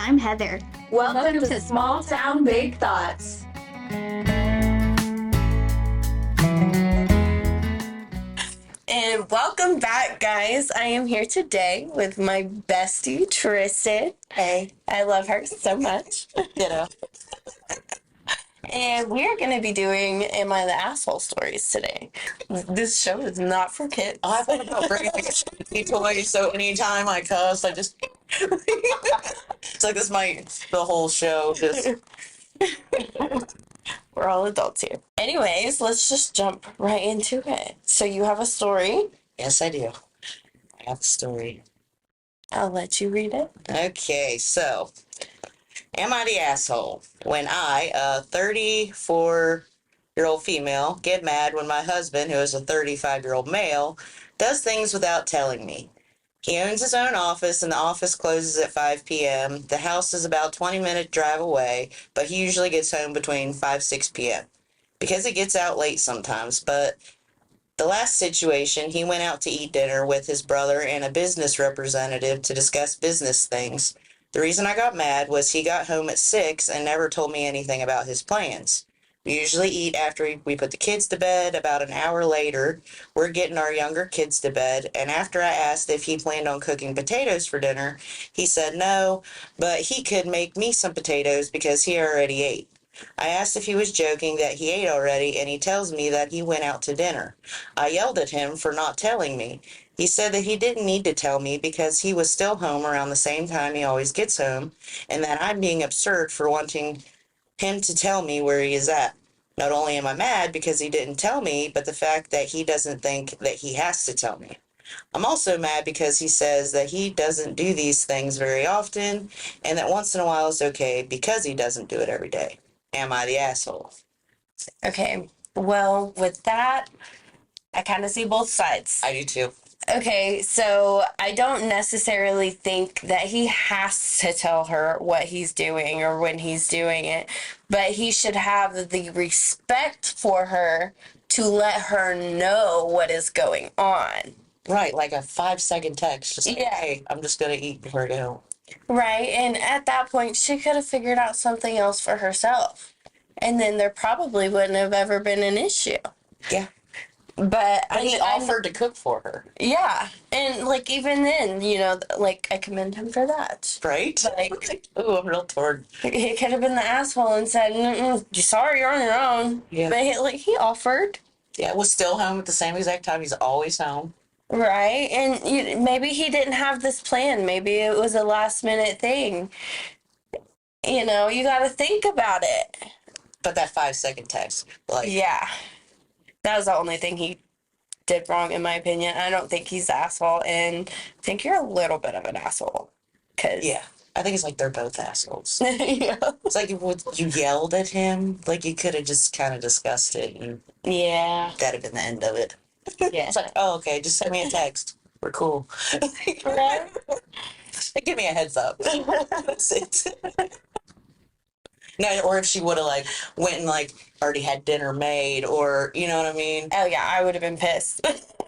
I'm Heather. Welcome to Small Town Big Thoughts. And welcome back, guys. I am here today with my bestie, Tristan. Hey. I love her so much. Ditto. And we're going to be doing Am I the Asshole stories today. This show is not for kids. I thought about bringing like a toy, so anytime I cuss, I just... It's like the whole show just... We're all adults here. Anyways, let's just jump right into it. So you have a story. Yes, I do. I have a story. I'll let you read it. Okay, so... Am I the asshole? When I, a 34-year-old female, get mad when my husband, who is a 35-year-old male, does things without telling me. He owns his own office, and the office closes at 5 p.m. The house is about a 20-minute drive away, but he usually gets home between 6 p.m. because he gets out late sometimes. But the last situation, he went out to eat dinner with his brother and a business representative to discuss business things. The reason I got mad was he got home at 6 and never told me anything about his plans. We usually eat after we put the kids to bed. About an hour later, we're getting our younger kids to bed, and after I asked if he planned on cooking potatoes for dinner, he said no, but he could make me some potatoes because he already ate. I asked if he was joking that he ate already, and he tells me that he went out to dinner. I yelled at him for not telling me. He said that he didn't need to tell me because he was still home around the same time he always gets home, and that I'm being absurd for wanting him to tell me where he is at. Not only am I mad because he didn't tell me, but the fact that he doesn't think that he has to tell me. I'm also mad because he says that he doesn't do these things very often, and that once in a while is okay because he doesn't do it every day. Am I the asshole? Okay, well, with that, I kind of see both sides. I do too. Okay, so I don't necessarily think that he has to tell her what he's doing or when he's doing it, but he should have the respect for her to let her know what is going on. Right, like a 5-second text, just like, Yeah. hey, I'm just going to eat before I go home. Right, and at that point, she could have figured out something else for herself, and then there probably wouldn't have ever been an issue. Yeah. But he offered to cook for her. Yeah, and like even then, you know, like I commend him for that. Right? Like, ooh, I'm real torn. He could have been the asshole and said, "Sorry, you're on your own." Yeah. But he offered. Yeah, was still home at the same exact time. He's always home. Right, and maybe he didn't have this plan. Maybe it was a last minute thing. You know, you got to think about it. But that 5-second text, like, yeah. That was the only thing he did wrong, in my opinion. I don't think he's the asshole, and I think you're a little bit of an asshole. Yeah, I think it's like they're both assholes. Yeah. It's like if you yelled at him, like you could have just kind of discussed it, and yeah, that'd have been the end of it. Yeah. It's like, oh, okay, just send me a text. We're cool. Right? Give me a heads up. That's it. No, or if she would have like went and like already had dinner made, or you know what I mean. Oh yeah, I would have been pissed.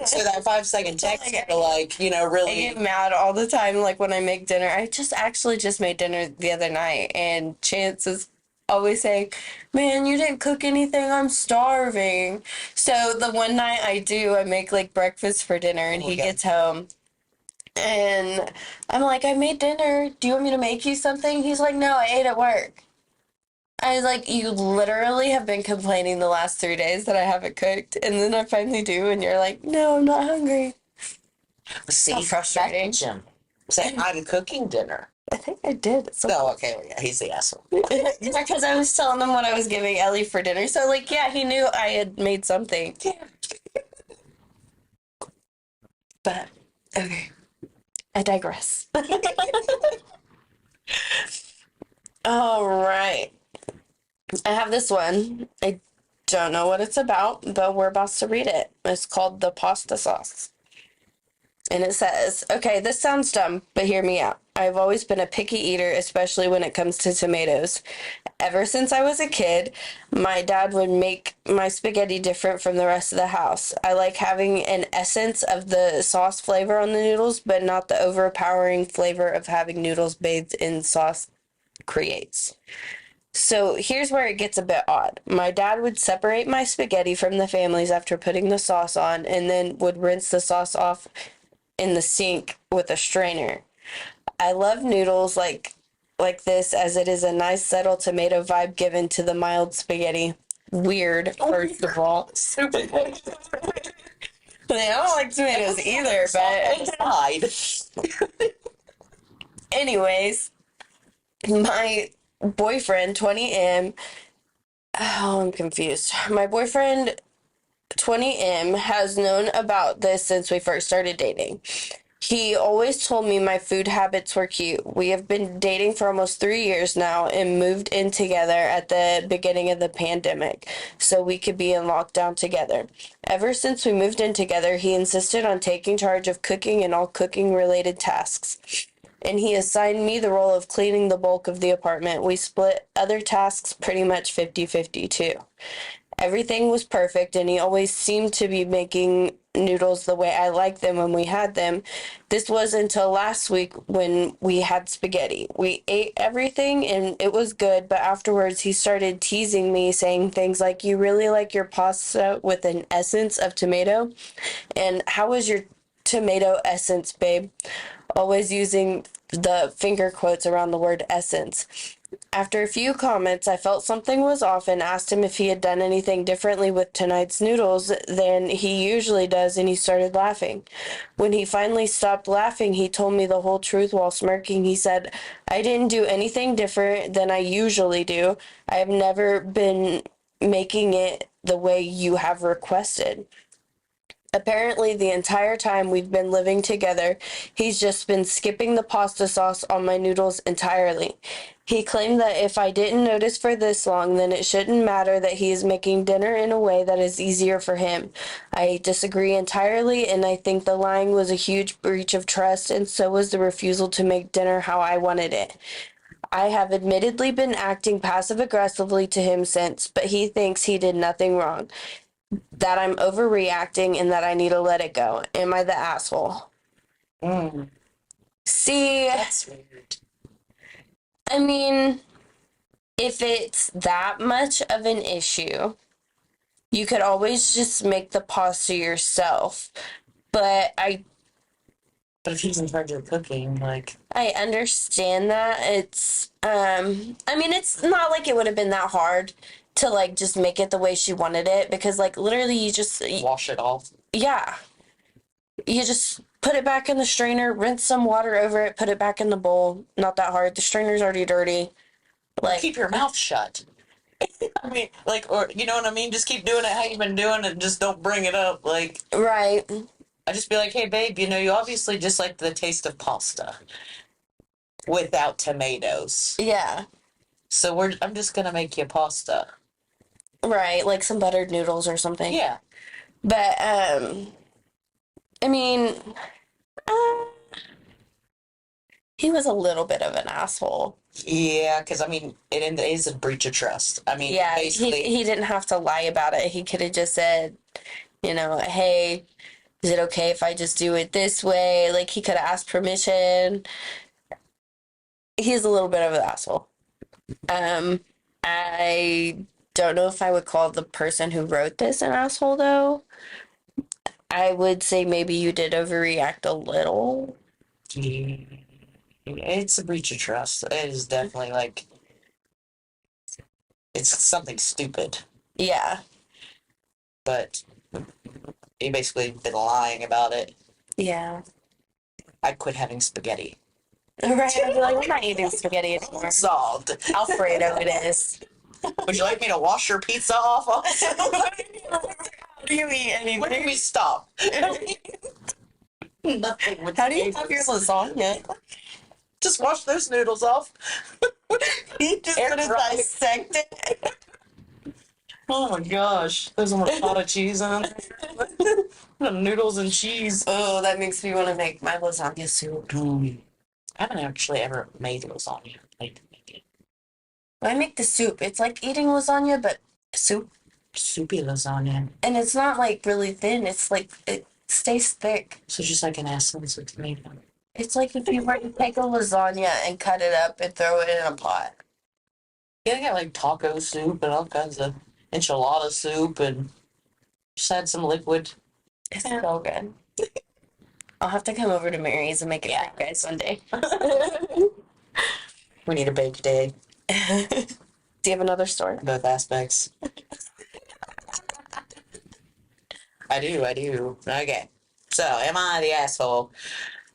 So that 5-second text, like really. I get mad all the time, like when I make dinner. I just made dinner the other night, and Chance is always saying, "Man, you didn't cook anything. I'm starving." So the one night I make like breakfast for dinner, and he gets home. And I'm like, "I made dinner. Do you want me to make you something?" He's like, "No, I ate at work." I was like, you literally have been complaining the last 3 days that I haven't cooked, and then I finally do, and you're like, no, I'm not hungry. See, so frustrating. Say, I'm cooking dinner. I think I did. Oh, okay, well, yeah, he's the asshole. Because I was telling him what I was giving Ellie for dinner, so like, yeah, he knew I had made something. Yeah. But, okay, I digress. All right. I have this one. I don't know what it's about, but we're about to read it. It's called The Pasta Sauce. And it says, okay, this sounds dumb, but hear me out. I've always been a picky eater, especially when it comes to tomatoes. Ever since I was a kid, my dad would make my spaghetti different from the rest of the house. I like having an essence of the sauce flavor on the noodles, but not the overpowering flavor of having noodles bathed in sauce creates. So here's where it gets a bit odd. My dad would separate my spaghetti from the family's after putting the sauce on, and then would rinse the sauce off in the sink with a strainer. I love noodles like this, as it is a nice subtle tomato vibe given to the mild spaghetti. Weird, first of all. I don't like tomatoes either, but anyways, my boyfriend 20M, oh, I'm confused. My boyfriend 20M has known about this since we first started dating. He always told me my food habits were cute. We have been dating for almost 3 years now and moved in together at the beginning of the pandemic so we could be in lockdown together. Ever since we moved in together, he insisted on taking charge of cooking and all cooking related tasks. And he assigned me the role of cleaning the bulk of the apartment. We split other tasks pretty much 50-50 too. Everything was perfect, and he always seemed to be making noodles the way I liked them when we had them. This was until last week when we had spaghetti. We ate everything and it was good, but afterwards he started teasing me, saying things like, "You really like your pasta with an essence of tomato?" And "How was your tomato essence, babe?" Always using the finger quotes around the word essence. After a few comments, I felt something was off and asked him if he had done anything differently with tonight's noodles than he usually does, and he started laughing. When he finally stopped laughing, he told me the whole truth while smirking. He said, "I didn't do anything different than I usually do. I have never been making it the way you have requested." Apparently, the entire time we've been living together, he's just been skipping the pasta sauce on my noodles entirely. He claimed that if I didn't notice for this long, then it shouldn't matter that he is making dinner in a way that is easier for him. I disagree entirely, and I think the lying was a huge breach of trust, and so was the refusal to make dinner how I wanted it. I have admittedly been acting passive aggressively to him since, but he thinks he did nothing wrong, that I'm overreacting, and that I need to let it go. Am I the asshole? See, That's weird. I mean, if it's that much of an issue, you could always just make the pasta yourself. But But if he's in charge of cooking, like, I understand that. I mean, it's not like it would have been that hard to like just make it the way she wanted it, because like literally you just, wash it off. yeah, you just put it back in the strainer, rinse some water over it, put it back in the bowl. Not that hard. The strainer's already dirty. Like, Keep your mouth shut. I mean, like, or you know what I mean? Just keep doing it how you've been doing it. Just don't bring it up. Like, right. I just be like, hey, babe, you know, you obviously just like the taste of pasta without tomatoes. Yeah. So I'm just gonna make you pasta. Right, like some buttered noodles or something. Yeah. But I mean, uh, he was a little bit of an asshole. Yeah, because I mean, it is a breach of trust. I mean, Yeah, basically, he didn't have to lie about it. He could have just said, "Hey, is it okay if I just do it this way?" Like, he could have asked permission. He's a little bit of an asshole. I don't know if I would call the person who wrote this an asshole, though. I would say maybe you did overreact a little. yeah, it's a breach of trust. It is definitely like it's something stupid. Yeah. But he basically been lying about it. Yeah. I'd quit having spaghetti. Right, I'd be like, "I'm not eating spaghetti anymore. Solved. Alfredo it is." Would you like me to wash your pizza off? Also? How do you eat anything? When do we stop? Nothing. How do you have your lasagna? Just wash those noodles off. You just Air gonna dry. dissect it? Oh my gosh. There's a lot of cheese on there. Noodles and cheese. Oh, that makes me want to make my lasagna soup. I haven't actually ever made lasagna. Like, I make the soup. It's like eating lasagna, but soup. soupy lasagna. And it's not like really thin. It's like it stays thick. So just like an essence of tomato. It's like if you were to take a lasagna and cut it up and throw it in a pot. Yeah, they got like taco soup and all kinds of enchilada soup and just add some liquid. It's so good. I'll have to come over to Mary's and make it for you guys one day. We need a bake day, Do you have another story? both aspects. I do. Okay. So, am I the asshole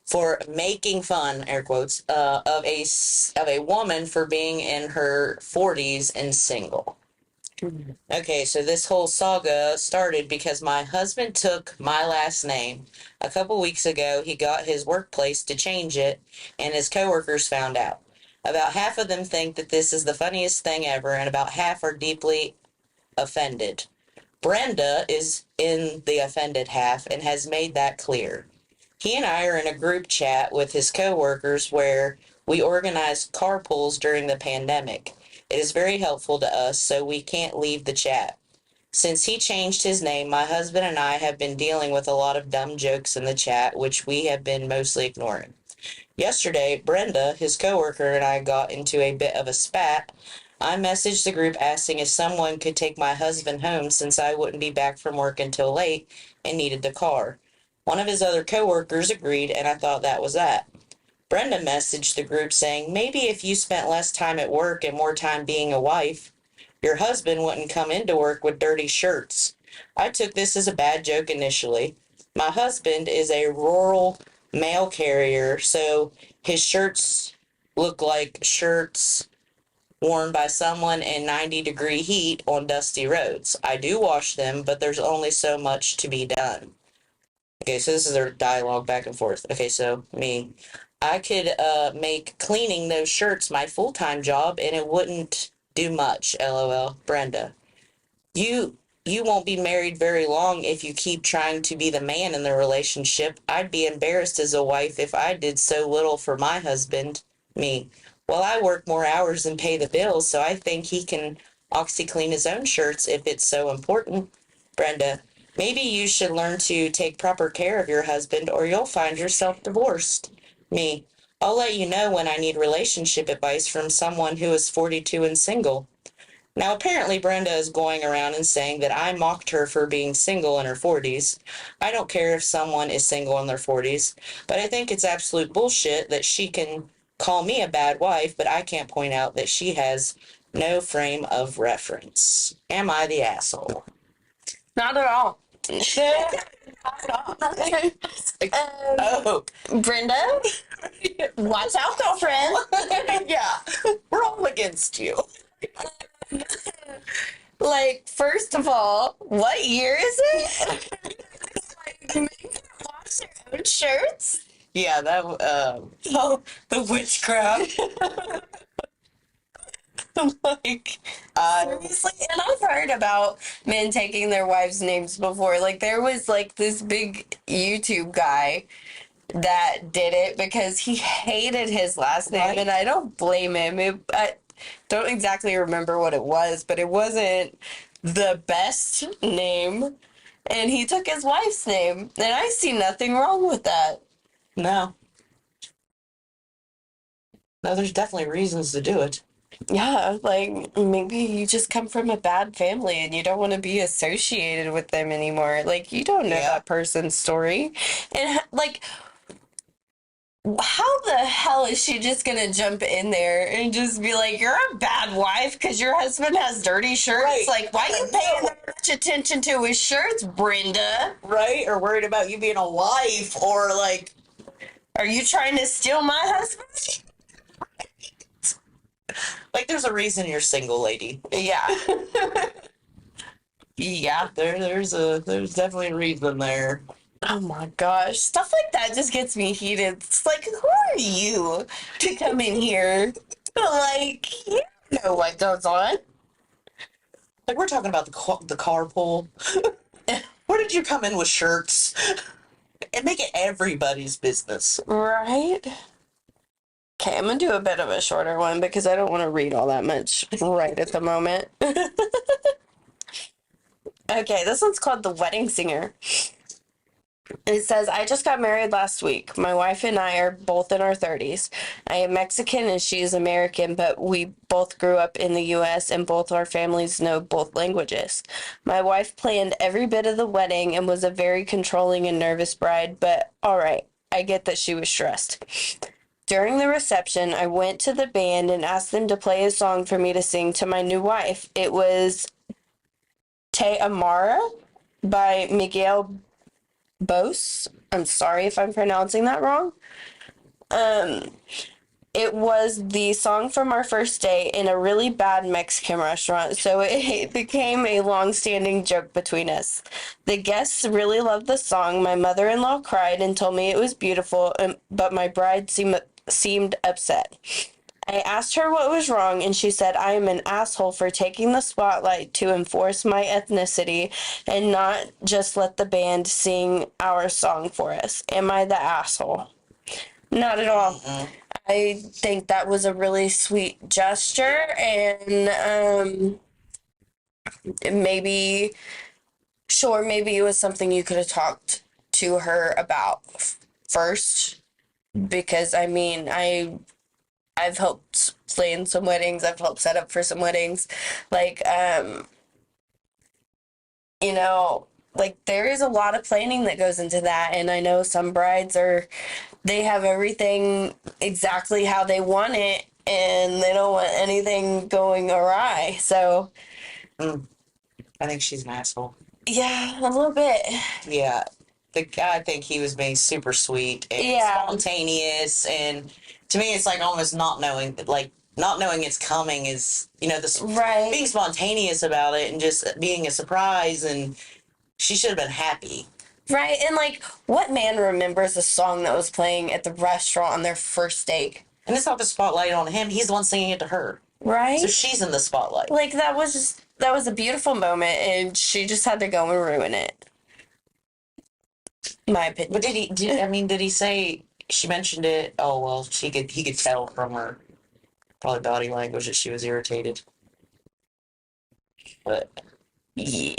for making fun, air quotes, of a woman for being in her 40s and single? Okay, so this whole saga started because my husband took my last name. A couple weeks ago, he got his workplace to change it, and his coworkers found out. About half of them think that this is the funniest thing ever, and about half are deeply offended. Brenda is in the offended half and has made that clear. He and I are in a group chat with his coworkers where we organized carpools during the pandemic. It is very helpful to us, so we can't leave the chat. Since he changed his name, my husband and I have been dealing with a lot of dumb jokes in the chat, which we have been mostly ignoring. Yesterday, Brenda, his coworker, and I got into a bit of a spat. I messaged the group asking if someone could take my husband home since I wouldn't be back from work until late and needed the car. One of his other coworkers agreed, and I thought that was that. Brenda messaged the group saying, maybe if you spent less time at work and more time being a wife, your husband wouldn't come into work with dirty shirts. I took this as a bad joke initially. My husband is a rural mail carrier, so his shirts look like shirts worn by someone in 90-degree heat on dusty roads. I do wash them, but there's only so much to be done. Okay, so this is their dialogue back and forth. Okay, so me. I could make cleaning those shirts my full-time job and it wouldn't do much, LOL. Brenda. You won't be married very long if you keep trying to be the man in the relationship. I'd be embarrassed as a wife if I did so little for my husband. Me. Well, I work more hours and pay the bills, so I think he can OxyClean his own shirts if it's so important. Brenda. Maybe you should learn to take proper care of your husband or you'll find yourself divorced. Me. I'll let you know when I need relationship advice from someone who is 42 and single. Now, apparently, Brenda is going around and saying that I mocked her for being single in her 40s. I don't care if someone is single in their 40s, but I think it's absolute bullshit that she can call me a bad wife, but I can't point out that she has no frame of reference. Am I the asshole? Not at all. Not at all. Oh, Brenda, watch out, girlfriend. yeah, we're all against you. Like, first of all, what year is it? Like, men wash their own shirts? Yeah, that, oh, the witchcraft. Like, Seriously, and I've heard about men taking their wives' names before. Like, there was like this big YouTube guy that did it because he hated his last name, Right. and I don't blame him. I don't exactly remember what it was, but it wasn't the best name, and he took his wife's name, and I see nothing wrong with that. no. No, there's definitely reasons to do it. Yeah, like maybe you just come from a bad family and you don't want to be associated with them anymore. Like you don't know Yeah. that person's story. And like how the hell is she just gonna jump in there and just be like, you're a bad wife because your husband has dirty shirts? Right. Like, why are you paying that much attention to his shirts, Brenda? Right? Or worried about you being a wife, or like, Are you trying to steal my husband? like there's a reason you're single, lady. Yeah. Yeah. There's definitely a reason there. Oh my gosh. Stuff like that just gets me heated. It's like, who are you to come in here? Like, you know what goes on. Like we're talking about the carpool. Where did you come in with shirts and make it everybody's business? Right? Okay, I'm gonna do a bit of a shorter one because I don't want to read all that much right at the moment. Okay, this one's called The Wedding Singer. It says, I just got married last week. My wife and I are both in our 30s. I am Mexican and she is American, but we both grew up in the US and both our families know both languages. My wife planned every bit of the wedding and was a very controlling and nervous bride, but all right, I get that she was stressed. During the reception, I went to the band and asked them to play a song for me to sing to my new wife. It was Te Amara by Miguel Bose. I'm sorry if I'm pronouncing that wrong. It was the song from our first date in a really bad Mexican restaurant, so it became a long-standing joke between us. The guests really loved the song. My mother-in-law cried and told me it was beautiful, but my bride seemed upset. I asked her what was wrong, and she said, I am an asshole for taking the spotlight to enforce my ethnicity and not just let the band sing our song for us. Am I the asshole? Not at all. I think that was a really sweet gesture, and maybe, sure, maybe it was something you could have talked to her about first, because I mean, I've helped plan some weddings. I've helped set up for some weddings. Like, you know, like there is a lot of planning that goes into that. And I know some brides they have everything exactly how they want it and they don't want anything going awry. So, I think she's an asshole. yeah, a little bit. Yeah. The guy, I think he was being super sweet and spontaneous. And to me, it's like almost not knowing it's coming is, this Right. being spontaneous about it and just being a surprise. And she should have been happy. Right. And like, what man remembers a song that was playing at the restaurant on their first date? And it's not the spotlight on him. He's the one singing it to her. Right. So she's in the spotlight. Like, that was a beautiful moment, and she just had to go and ruin it. My opinion. But did he say, she mentioned it? Oh, well, he could tell from her probably body language that she was irritated. But Yeah.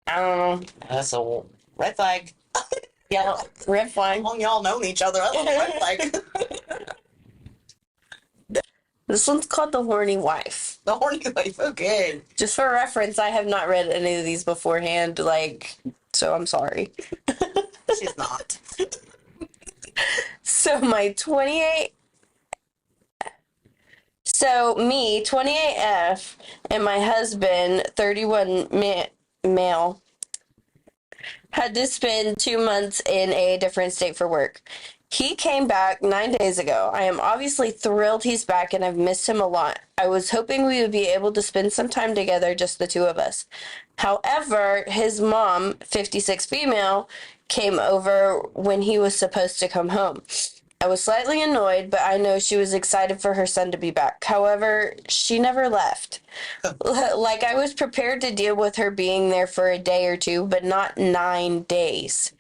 I don't know. that's a red flag. Yeah, red flag. How long y'all known each other? That's a red flag. This one's called The Horny Wife. The horny wife, okay. Just for reference, I have not read any of these beforehand, so I'm sorry. She's not. So my 28... So me, 28F, and my husband, 31 male, had to spend 2 months in a different state for work. He came back 9 days ago. I am obviously thrilled he's back and I've missed him a lot. I was hoping we would be able to spend some time together, just the two of us. However, his mom, 56 female, came over when he was supposed to come home. I was slightly annoyed, but I know she was excited for her son to be back. However, she never left. Like, I was prepared to deal with her being there for a day or two, but not 9 days.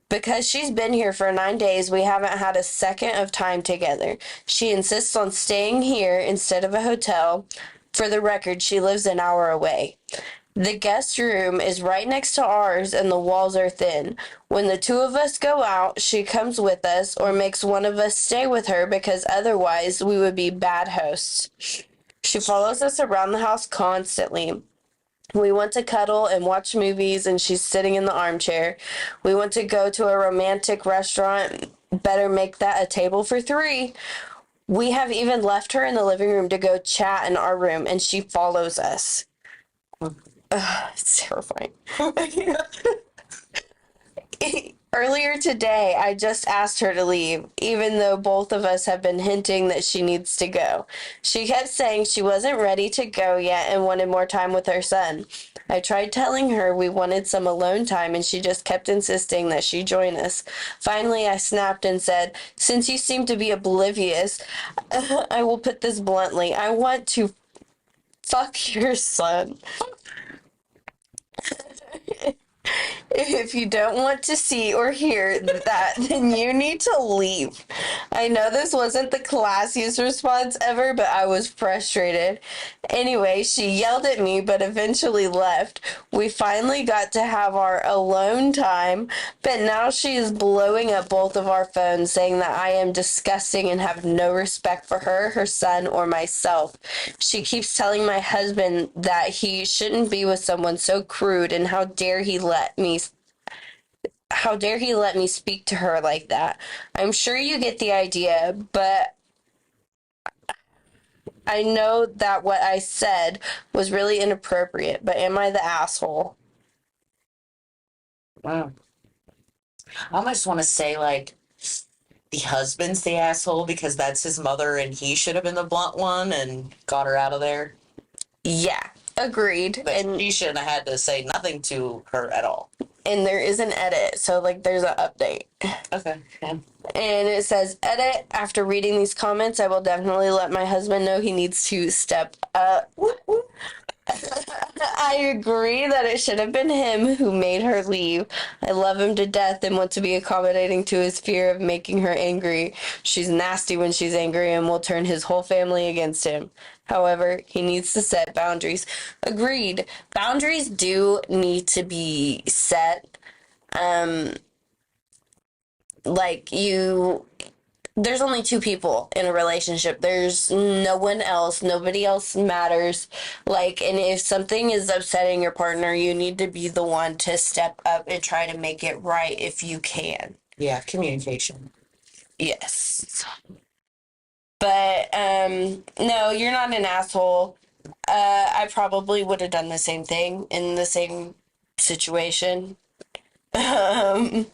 Because she's been here for 9 days, we haven't had a second of time together. She insists on staying here instead of a hotel. For the record, she lives an hour away. The guest room is right next to ours and the walls are thin. When the two of us go out, she comes with us or makes one of us stay with her because otherwise we would be bad hosts. She follows us around the house constantly. We want to cuddle and watch movies, and she's sitting in the armchair. We want to go to a romantic restaurant. Better make that a table for 3. We have even left her in the living room to go chat in our room, and she follows us. It's terrifying. Earlier today, I just asked her to leave, even though both of us have been hinting that she needs to go. She kept saying she wasn't ready to go yet and wanted more time with her son. I tried telling her we wanted some alone time, and she just kept insisting that she join us. Finally, I snapped and said, since you seem to be oblivious, I will put this bluntly. I want to fuck your son. If you don't want to see or hear that, then you need to leave. I know this wasn't the classiest response ever, but I was frustrated. Anyway, she yelled at me, but eventually left. We finally got to have our alone time, but now she is blowing up both of our phones, saying that I am disgusting and have no respect for her, her son, or myself. She keeps telling my husband that he shouldn't be with someone so crude, and how dare he let me speak to her like that. I'm sure you get the idea, but I know that what I said was really inappropriate, but am I the asshole? Wow. I almost want to say, like, the husband's the asshole because that's his mother and he should have been the blunt one and got her out of there. Yeah, agreed. But she shouldn't have had to say nothing to her at all. And there is an edit, so like there's an update. Okay. Yeah. And it says, edit, after reading these comments, I will definitely let my husband know he needs to step up. I agree that it should have been him who made her leave. I love him to death and want to be accommodating to his fear of making her angry. She's nasty when she's angry and will turn his whole family against him. However, he needs to set boundaries. Agreed. Boundaries do need to be set. Like there's only two people in a relationship. There's no one else. Nobody else matters. Like, and if something is upsetting your partner, you need to be the one to step up and try to make it right if you can. Yeah, communication. Yes. But, no, you're not an asshole. I probably would have done the same thing in the same situation. If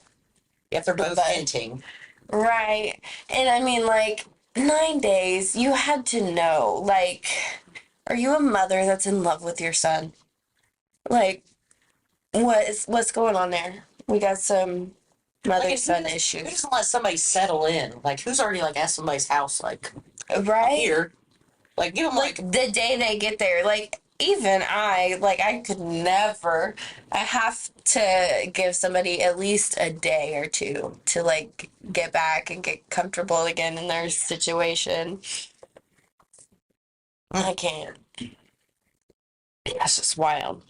they're both hinting. Right. And I mean, like, 9 days, you had to know. Like, are you a mother that's in love with your son? Like, what's going on there? We got some mother-son Who issues. doesn't let somebody settle in? Like, who's already, like, at somebody's house, like, Right? here? Like, give them, like, the day they get there, like, even I could never. I have to give somebody at least a day or two to, like, get back and get comfortable again in their situation. I can't. That's just wild.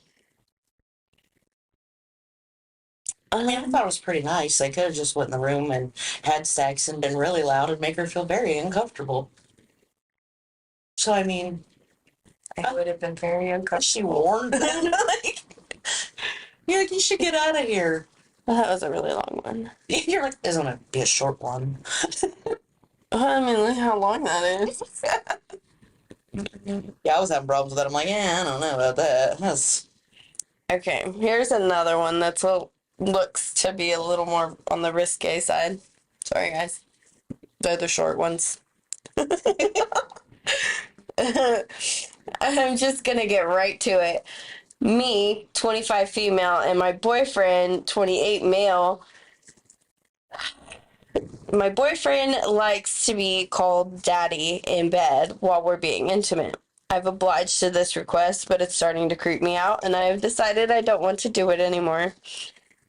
I mean, I thought it was pretty nice. They could have just went in the room and had sex and been really loud and make her feel very uncomfortable. So, I mean, I would have been very was she uncomfortable. warned? Like, you're like, you should get out of here. That was a really long one. You're like, this is going to be a short one. I mean, look how long that is. Yeah, I was having problems with that. I'm like, yeah, I don't know about that. That's... Okay, here's another one that's looks to be a little more on the risque side. Sorry, guys. They're the short ones. I'm just gonna get right to it. Me, 25 female, and my boyfriend, 28 male. My boyfriend likes to be called daddy in bed while we're being intimate. I've obliged to this request, but it's starting to creep me out, and I have decided I don't want to do it anymore.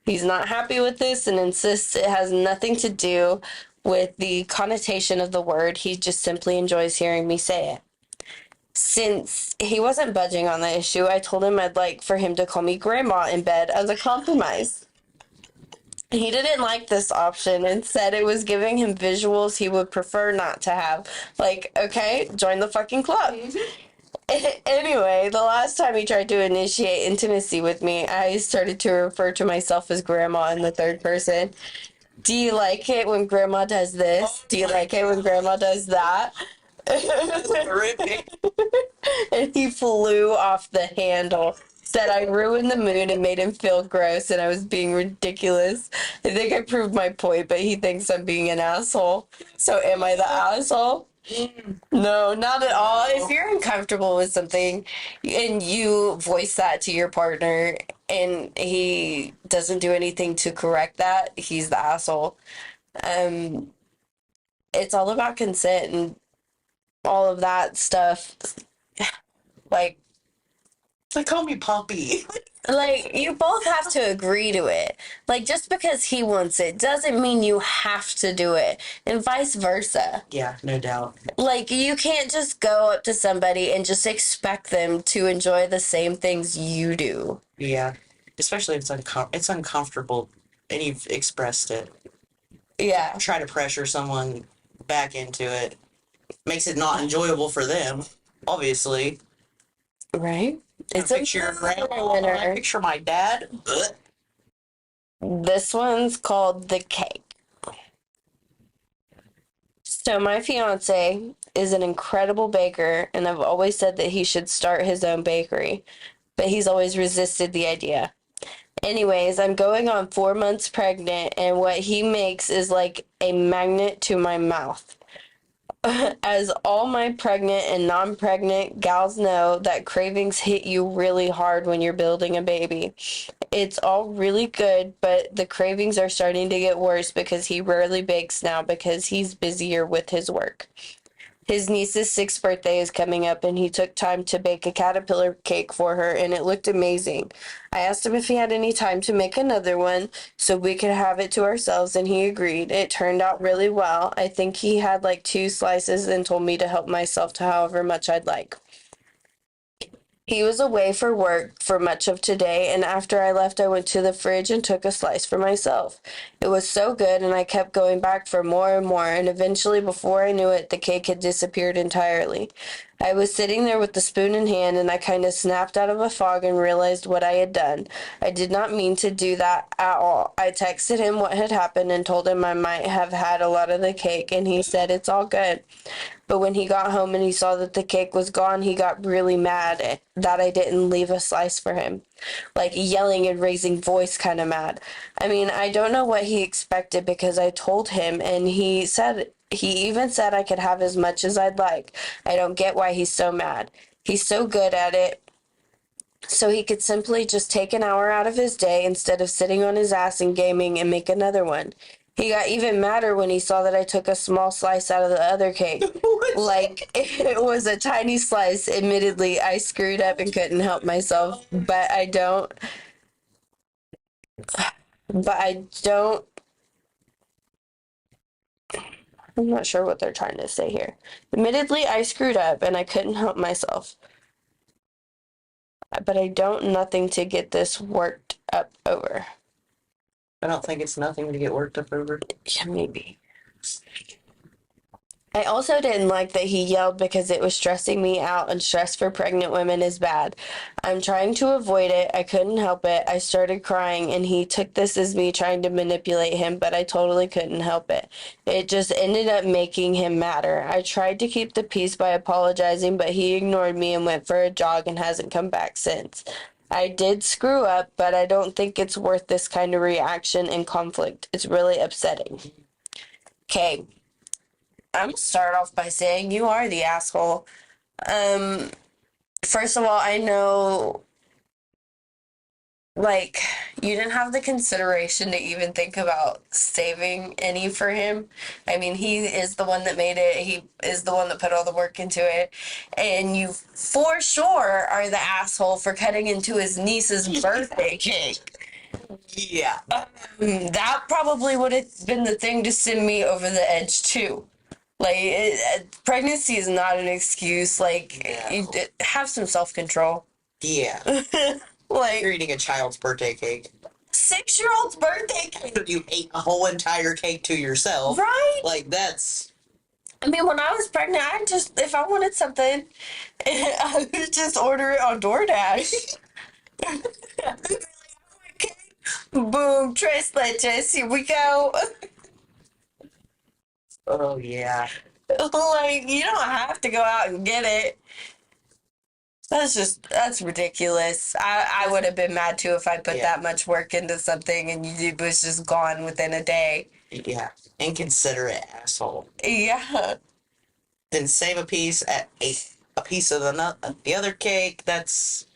He's not happy with this and insists it has nothing to do with the connotation of the word. He just simply enjoys hearing me say it. Since he wasn't budging on the issue, I told him I'd like for him to call me grandma in bed as a compromise. He didn't like this option and said it was giving him visuals he would prefer not to have. Like, okay, join the fucking club. Anyway, the last time he tried to initiate intimacy with me, I started to refer to myself as grandma in the third person. Do you like it when grandma does this? Do you like it when grandma does that? horrific. And he flew off the handle. Said I ruined the mood and made him feel gross and I was being ridiculous. I think I proved my point, but he thinks I'm being an asshole. So am I the asshole? No, not at all. If you're uncomfortable with something and you voice that to your partner and he doesn't do anything to correct that, he's the asshole. It's all about consent and all of that stuff. Like, They call me Poppy. Like, you both have to agree to it. Like, just because he wants it doesn't mean you have to do it, and vice versa. Yeah, no doubt. Like, you can't just go up to somebody and just expect them to enjoy the same things you do. Yeah, especially if it's uncomfortable, and you've expressed it. Yeah. Try to pressure someone back into it makes it not enjoyable for them. Obviously, Right? It's I a picture your grandma. winner. I picture my dad. Ugh. This one's called the cake. So my fiance is an incredible baker, and I've always said that he should start his own bakery, but he's always resisted the idea. Anyways, I'm going on 4 months pregnant, and what he makes is like a magnet to my mouth. As all my pregnant and non pregnant gals know, that cravings hit you really hard when you're building a baby. It's all really good, but the cravings are starting to get worse because he rarely bakes now because he's busier with his work. His niece's 6th birthday is coming up, and he took time to bake a caterpillar cake for her, and it looked amazing. I asked him if he had any time to make another one so we could have it to ourselves, and he agreed. It turned out really well. I think he had like 2 slices and told me to help myself to however much I'd like. He was away for work for much of today, and after I left, I went to the fridge and took a slice for myself. It was so good, and I kept going back for more and more, and eventually, before I knew it, the cake had disappeared entirely. I was sitting there with the spoon in hand, and I kind of snapped out of a fog and realized what I had done. I did not mean to do that at all. I texted him what had happened and told him I might have had a lot of the cake, and he said it's all good. But when he got home and he saw that the cake was gone, he got really mad that I didn't leave a slice for him. Like yelling and raising voice kind of mad. I mean, I don't know what he expected because I told him, and he even said I could have as much as I'd like. I don't get why he's so mad. He's so good at it. So he could simply just take an hour out of his day instead of sitting on his ass and gaming and make another one. He got even madder when he saw that I took a small slice out of the other cake. Like, it was a tiny slice. Admittedly, I screwed up and couldn't help myself, but I don't. I'm not sure what they're trying to say here. Admittedly, I screwed up and I couldn't help myself. But I don't nothing to get this worked up over. I don't think it's nothing to get worked up over. Yeah, maybe. I also didn't like that he yelled because it was stressing me out, and stress for pregnant women is bad. I'm trying to avoid it. I couldn't help it. I started crying, and he took this as me trying to manipulate him, but I totally couldn't help it. It just ended up making him madder. I tried to keep the peace by apologizing, but he ignored me and went for a jog and hasn't come back since. I did screw up, but I don't think it's worth this kind of reaction and conflict. It's really upsetting. Okay. I'm gonna start off by saying you are the asshole. First of all, I know, like, you didn't have the consideration to even think about saving any for him. I mean, he is the one that made it. He is the one that put all the work into it. And you, for sure, are the asshole for cutting into his niece's birthday cake. Yeah. That probably would have been the thing to send me over the edge, too. Like, pregnancy is not an excuse. Like, No. have some self-control. Yeah. Like, You're eating a child's birthday cake. 6-year-old's birthday cake. You ate a whole entire cake to yourself. Right? Like, that's... I mean, when I was pregnant, if I wanted something, I would just order it on DoorDash. Boom, tres leches, here we go. Oh, yeah. Like, you don't have to go out and get it. That's ridiculous. I would have been mad too if I put that much work into something and it was just gone within a day. Yeah. Inconsiderate asshole. Yeah. Then save a piece at a piece of the other cake. That's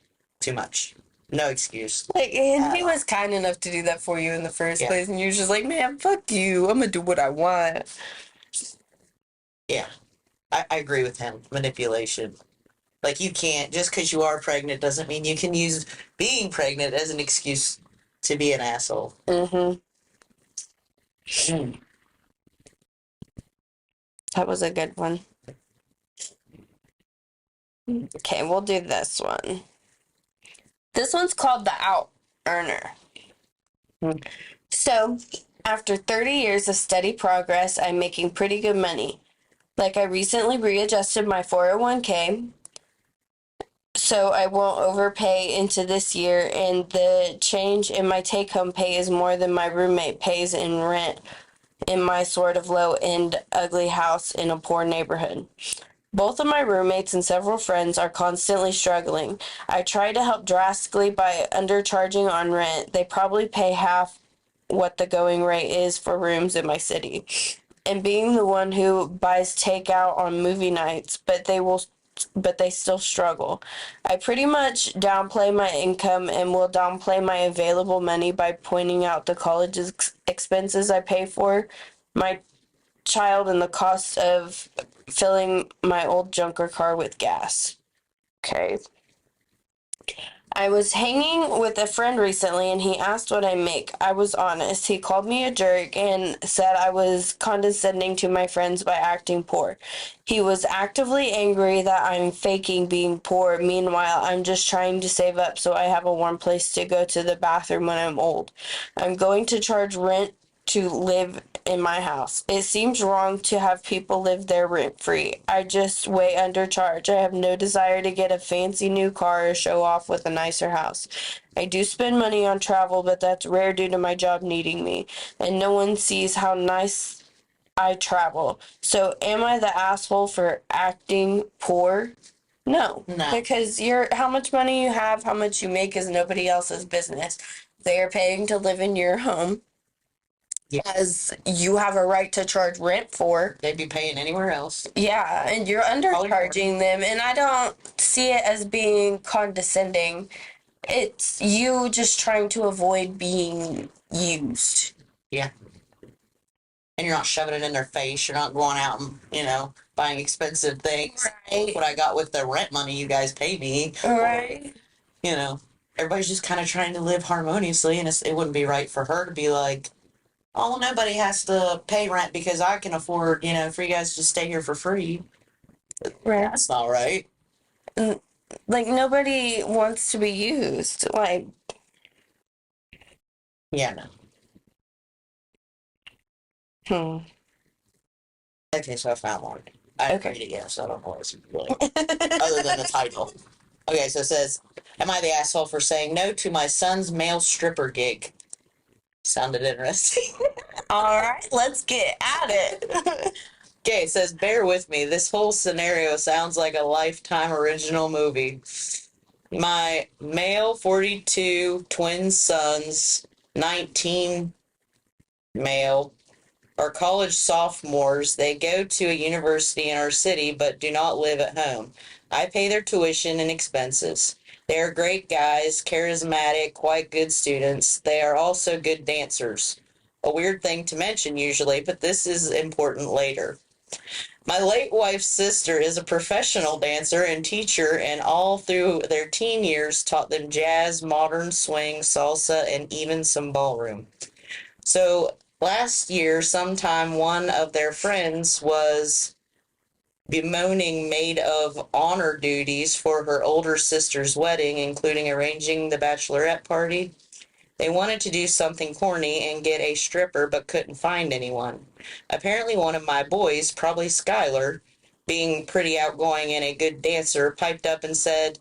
too much. No excuse. Like, and he was kind enough to do that for you in the first place, and you're just like, man, fuck you. I'm gonna do what I want. Yeah. I agree with him. Manipulation. Like, you can't, just because you are pregnant doesn't mean you can use being pregnant as an excuse to be an asshole. Mm-hmm. Hmm. That was a good one. Okay, we'll do this one. This one's called the out earner. So, after 30 years of steady progress, I'm making pretty good money. Like, I recently readjusted my 401k so I won't overpay into this year, and the change in my take home pay is more than my roommate pays in rent in my sort of low end, ugly house in a poor neighborhood. Both of my roommates and several friends are constantly struggling. I try to help drastically by undercharging on rent. They probably pay half what the going rate is for rooms in my city. And being the one who buys takeout on movie nights, but they still struggle. I pretty much downplay my income and will downplay my available money by pointing out the college expenses I pay for my child and the cost of filling my old junker car with gas. Okay. I was hanging with a friend recently and he asked what I make. I was honest. He called me a jerk and said I was condescending to my friends by acting poor. He was actively angry that I'm faking being poor. Meanwhile, I'm just trying to save up so I have a warm place to go to the bathroom when I'm old. I'm going to charge rent to live in my house. It seems wrong to have people live there rent free. I just way undercharge. I have no desire to get a fancy new car or show off with a nicer house. I do spend money on travel, but that's rare due to my job needing me, and no one sees how nice I travel. So am I the asshole for acting poor? No, No. because how much money you have, how much you make is nobody else's business. They are paying to live in your home as you have a right to charge rent for. They'd be paying anywhere else. Yeah, and you're undercharging them, and I don't see it as being condescending. It's you just trying to avoid being used. Yeah. And you're not shoving it in their face. You're not going out and, buying expensive things. Right. What I got with the rent money you guys pay me. Right. Everybody's just kind of trying to live harmoniously, and it wouldn't be right for her to be like, oh, nobody has to pay rent because I can afford, for you guys to stay here for free. Right. That's not right. Like, nobody wants to be used. Like, Yeah, no. Okay, so I found one. I didn't read it yet, so I don't know what it's really other than the title. Okay, so it says, am I the asshole for saying no to my son's male stripper gig? Sounded interesting. All right, let's get at it. Okay, it says, bear with me. This whole scenario sounds like a Lifetime original movie. My male 42 twin sons, 19 male, are college sophomores. They go to a university in our city but do not live at home. I pay their tuition and expenses. They are great guys, charismatic, quite good students. They are also good dancers. A weird thing to mention usually, but this is important later. My late wife's sister is a professional dancer and teacher, and all through their teen years taught them jazz, modern swing, salsa, and even some ballroom. So last year, sometime, one of their friends was bemoaning maid of honor duties for her older sister's wedding, including arranging the bachelorette party. They wanted to do something corny and get a stripper, but couldn't find anyone. Apparently one of my boys, probably Skylar, being pretty outgoing and a good dancer, piped up and said,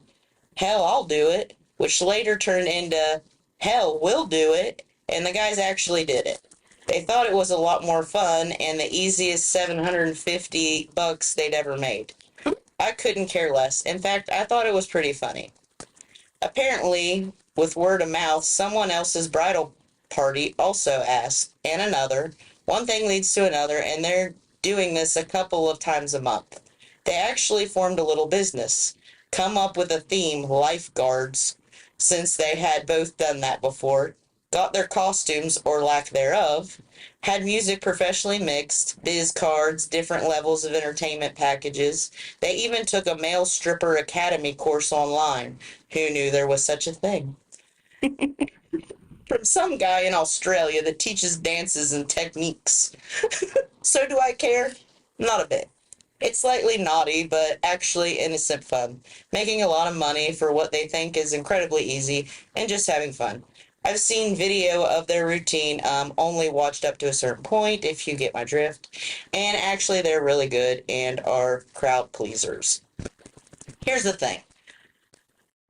hell, I'll do it, which later turned into, hell, we'll do it, and the guys actually did it. They thought it was a lot more fun and the easiest $750 they'd ever made. I couldn't care less. In fact, I thought it was pretty funny. Apparently, with word of mouth, someone else's bridal party also asked, and another. One thing leads to another, and they're doing this a couple of times a month. They actually formed a little business, come up with a theme, lifeguards, since they had both done that before. got their costumes, or lack thereof, had music professionally mixed, biz cards, different levels of entertainment packages. They even took a male stripper academy course online. Who knew there was such a thing? From some guy in Australia that teaches dances and techniques. So do I care? Not a bit. It's slightly naughty, but actually innocent fun, making a lot of money for what they think is incredibly easy and just having fun. I've seen video of their routine, only watched up to a certain point, if you get my drift, and actually they're really good and are crowd pleasers. Here's the thing.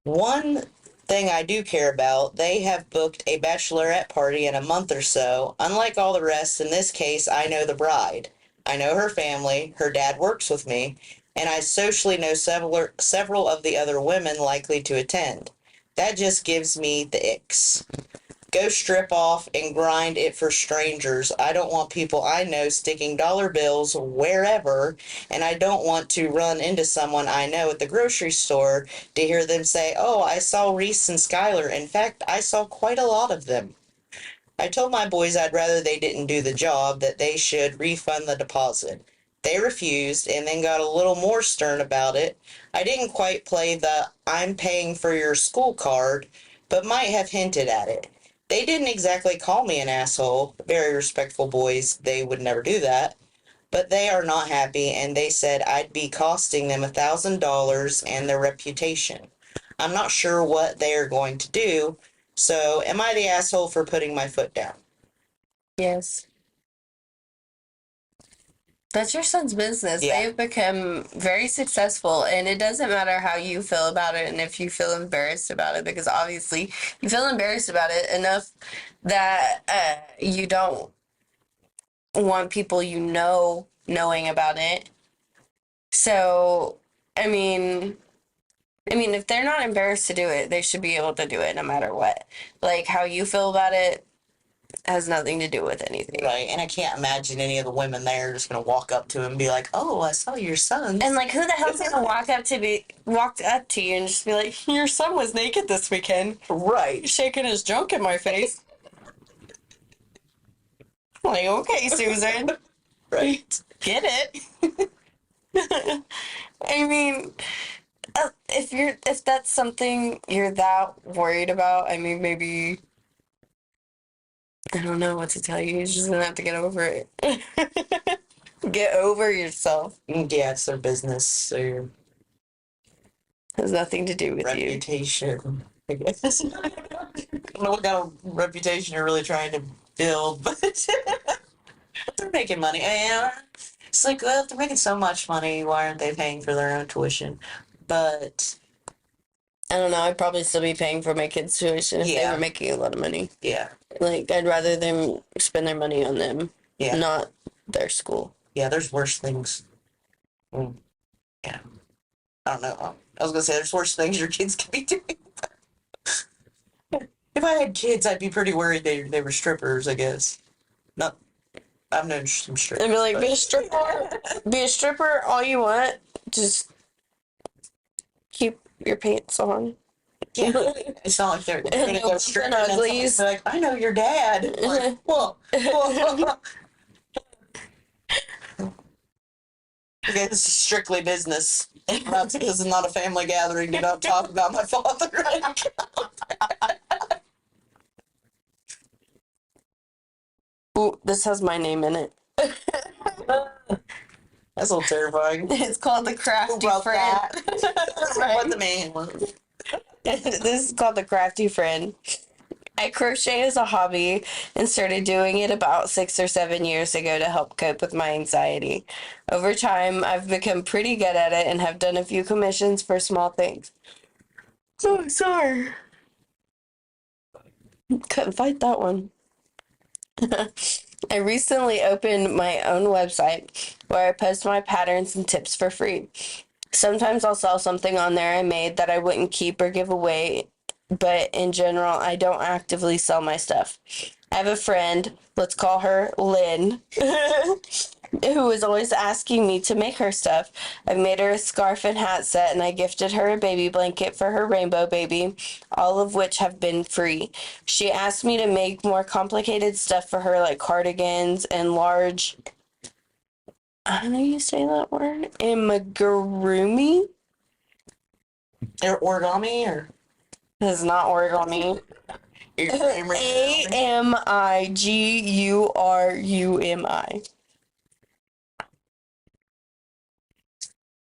One thing I do care about, they have booked a bachelorette party in a month or so. Unlike all the rest, in this case, I know the bride. I know her family, her dad works with me, and I socially know several of the other women likely to attend. That just gives me the icks. Go strip off and grind it for strangers. I don't want people I know sticking dollar bills wherever, and I don't want to run into someone I know at the grocery store to hear them say, "Oh, I saw Reese and Skylar. In fact, I saw quite a lot of them." I told my boys I'd rather they didn't do the job, that they should refund the deposit. They refused and then got a little more stern about it. I didn't quite play the "I'm paying for your school" card, but might have hinted at it. They didn't exactly call me an asshole. Very respectful boys, they would never do that. But they are not happy, and they said I'd be costing them $1,000 and their reputation. I'm not sure what they are going to do, so am I the asshole for putting my foot down? Yes. That's your son's business. Yeah. They've become very successful, and it doesn't matter how you feel about it and if you feel embarrassed about it, because obviously you feel embarrassed about it enough that you don't want people you know knowing about it. So, I mean, if they're not embarrassed to do it, they should be able to do it no matter what. Like, how you feel about it has nothing to do with anything. Right, and I can't imagine any of the women there just gonna walk up to him and be like, "Oh, I saw your son." And like, who the hell's gonna walk up to you and just be like, "Your son was naked this weekend," Right. shaking his junk in my face? Like, okay, Susan, Right. get it. I mean, if that's something you're that worried about, I mean, maybe I don't know what to tell you. You're just gonna have to get over it. Get over yourself. Yeah, it's their business, their Has nothing to do with you. reputation, I guess. I don't know what kind of reputation you're really trying to build, but they're making money. And it's like, well, if they're making so much money, why aren't they paying for their own tuition? But I don't know. I'd probably still be paying for my kids' tuition if they Yeah. were making a lot of money. yeah, Like, I'd rather them spend their money on them, yeah, not their school. yeah. There's worse things. Yeah, I don't know. I was gonna say there's worse things your kids could be doing. If I had kids, I'd be pretty worried they were strippers. I guess. Not. I've known some strippers. I'd be like, be a stripper. Be a stripper all you want. Just keep your pants on. Yeah, it's not like they're gonna No go bumps stripping and and uglies. they're like, "I know your dad." Like, whoa, whoa. Okay, this is strictly business. This is not a family gathering. Do not talk about my father. Ooh, this has my name in it. That's a little terrifying. It's called the Crafty Friend. What the man was. This is called the Crafty Friend. I crochet as a hobby and started doing it about 6 or 7 years ago to help cope with my anxiety. Over time, I've become pretty good at it and have done a few commissions for small things. Oh, sorry. Couldn't fight that one. I recently opened my own website where I post my patterns and tips for free. Sometimes I'll sell something on there I made that I wouldn't keep or give away, but in general, I don't actively sell my stuff. I have a friend, let's call her Lynn, who is always asking me to make her stuff. I've made her a scarf and hat set, and I gifted her a baby blanket for her rainbow baby, all of which have been free. She asked me to make more complicated stuff for her, like cardigans and large, how do you say that word? Amigurumi? Or origami, or This is not origami. Amigurumi.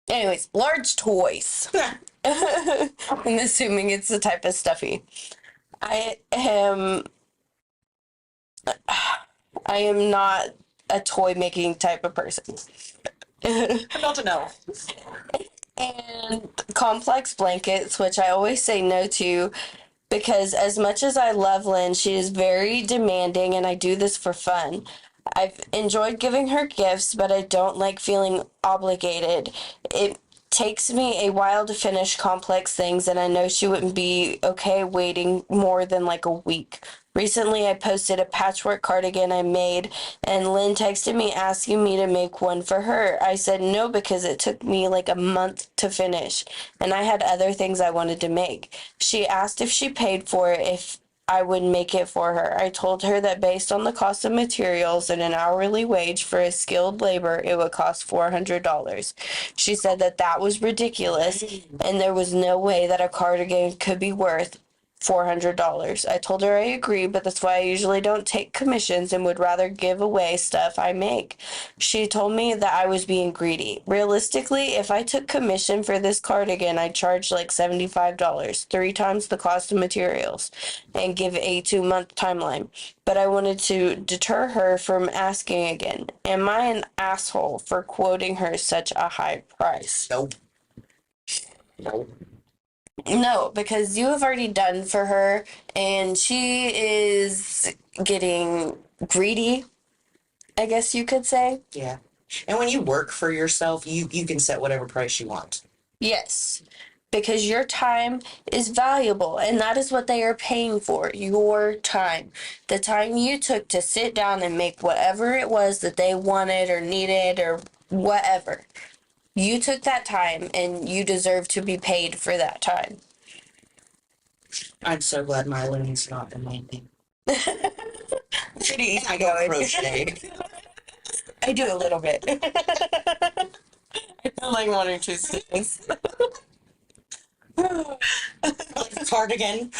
Anyways, large toys. I'm assuming it's the type of stuffy. I am not a toy making type of person. not to know. And complex blankets, which I always say no to, because as much as I love Lynn, she is very demanding, and I do this for fun. I've enjoyed giving her gifts, but I don't like feeling obligated. It takes me a while to finish complex things, and I know she wouldn't be okay waiting more than like a week. Recently, I posted a patchwork cardigan I made, and Lynn texted me asking me to make one for her. I said no because it took me like a month to finish, and I had other things I wanted to make. She asked if she paid for it, if I would make it for her. I told her that based on the cost of materials and an hourly wage for a skilled labor, it would cost $400. She said that that was ridiculous, and there was no way that a cardigan could be worth $400. I told her I agree, but that's why I usually don't take commissions and would rather give away stuff I make. She told me that I was being greedy. Realistically, if I took commission for this cardigan, I'd charge like $75, 3 times the cost of materials, and give a 2-month timeline. But I wanted to deter her from asking again. Am I an asshole for quoting her such a high price? Nope. Nope. No, because you have already done for her, and she is getting greedy, I guess you could say. Yeah. And when you work for yourself, you can set whatever price you want. Yes, because your time is valuable, and that is what they are paying for, your time. The time you took to sit down and make whatever it was that they wanted or needed or whatever. You took that time, and you deserve to be paid for that time. I'm so glad my Lynn's not demanding. Pretty easy I go going. crochet. I do a little bit. I feel like 1 or 2 stitches. Like a cardigan.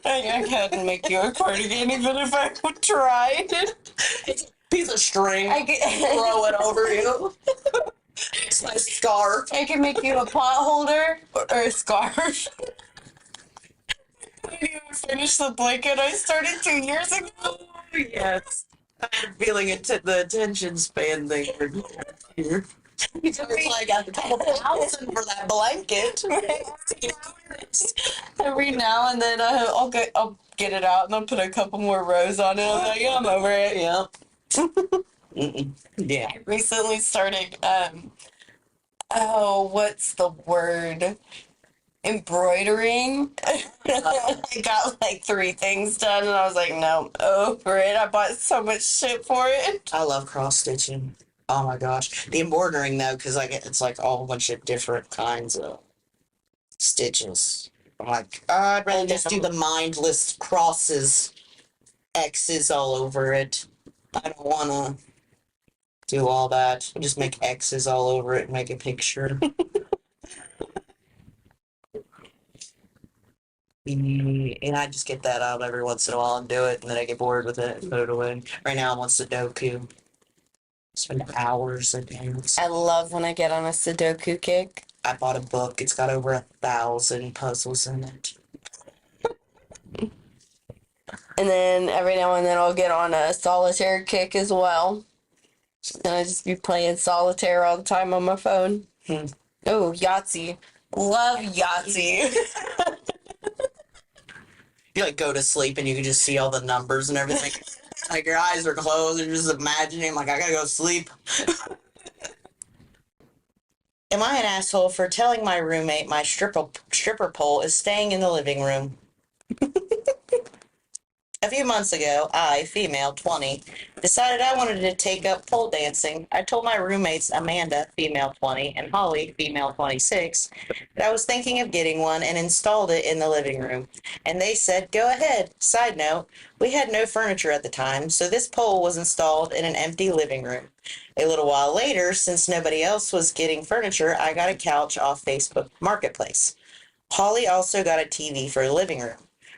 I couldn't make you a cardigan even if I would try. It's a piece of string. I can, Throw it over you. It's my scarf. I can make you a pot holder or a scarf. I didn't even finish the blanket I started 2 years ago. Oh, yes. I'm feeling the attention span thing here. It's like a couple thousand for that blanket. Every now and then I'll get it out and I'll put a couple more rows on it. I'm like, yeah, I'm over it. Yep. Yeah. I recently started what's the word? Embroidering. I got like 3 things done and I was like, no, over it. I bought so much shit for it. I love cross stitching. Oh my gosh. The embroidering though, because it's like all a bunch of different kinds of stitches. I'm like, I'd rather just do the mindless crosses, X's all over it. I don't want to do all that. Just make X's all over it and make a picture. And I just get that out every once in a while and do it, and then I get bored with it and put it away. Right now I'm on Sudoku. Spend hours a day. I love when I get on a Sudoku kick. I bought a book. It's got over 1,000 puzzles in it. And then every now and then I'll get on a solitaire kick as well. And I just be playing solitaire all the time on my phone. Oh, Yahtzee. Love Yahtzee. You like go to sleep and you can just see all the numbers and everything. Like your eyes are closed. You're just imagining, like, I gotta go to sleep. Am I an asshole for telling my roommate my stripper pole is staying in the living room? A few months ago, I, female 20, decided I wanted to take up pole dancing. I told my roommates Amanda, female 20, and Holly, female 26, that I was thinking of getting one and installed it in the living room. And they said, go ahead. Side note, we had no furniture at the time, so this pole was installed in an empty living room. A little while later, since nobody else was getting furniture, I got a couch off Facebook Marketplace. Holly also got a TV for the living room.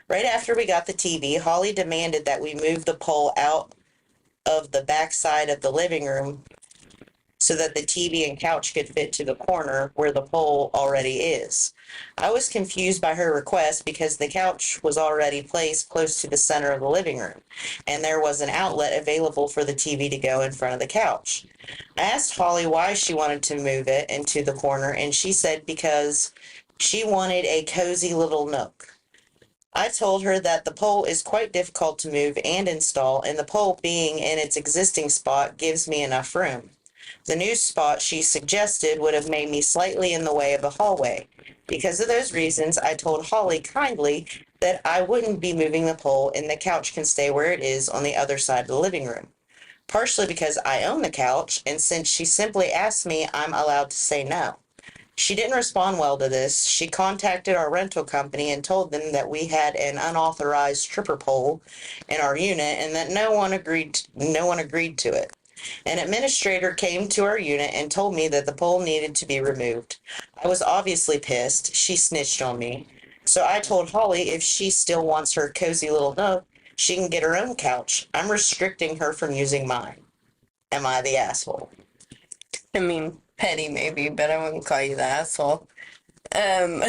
Right after we got the TV, Holly demanded that we move the pole out of the back side of the living room so that the TV and couch could fit to the corner where the pole already is. I was confused by her request because the couch was already placed close to the center of the living room, and there was an outlet available for the TV to go in front of the couch. I asked Holly why she wanted to move it into the corner, and she said because she wanted a cozy little nook. I told her that the pole is quite difficult to move and install, and the pole being in its existing spot gives me enough room. The new spot she suggested would have made me slightly in the way of the hallway. Because of those reasons, I told Holly kindly that I wouldn't be moving the pole and the couch can stay where it is on the other side of the living room. Partially because I own the couch, and since she simply asked me, I'm allowed to say no. She didn't respond well to this. She contacted our rental company and told them that we had an unauthorized stripper pole in our unit and that no one agreed to it. An administrator came to our unit and told me that the pole needed to be removed. I was obviously pissed. She snitched on me. So I told Holly if she still wants her cozy little nook, she can get her own couch. I'm restricting her from using mine. Am I the asshole? I mean, petty maybe, but I wouldn't call you the asshole. Um,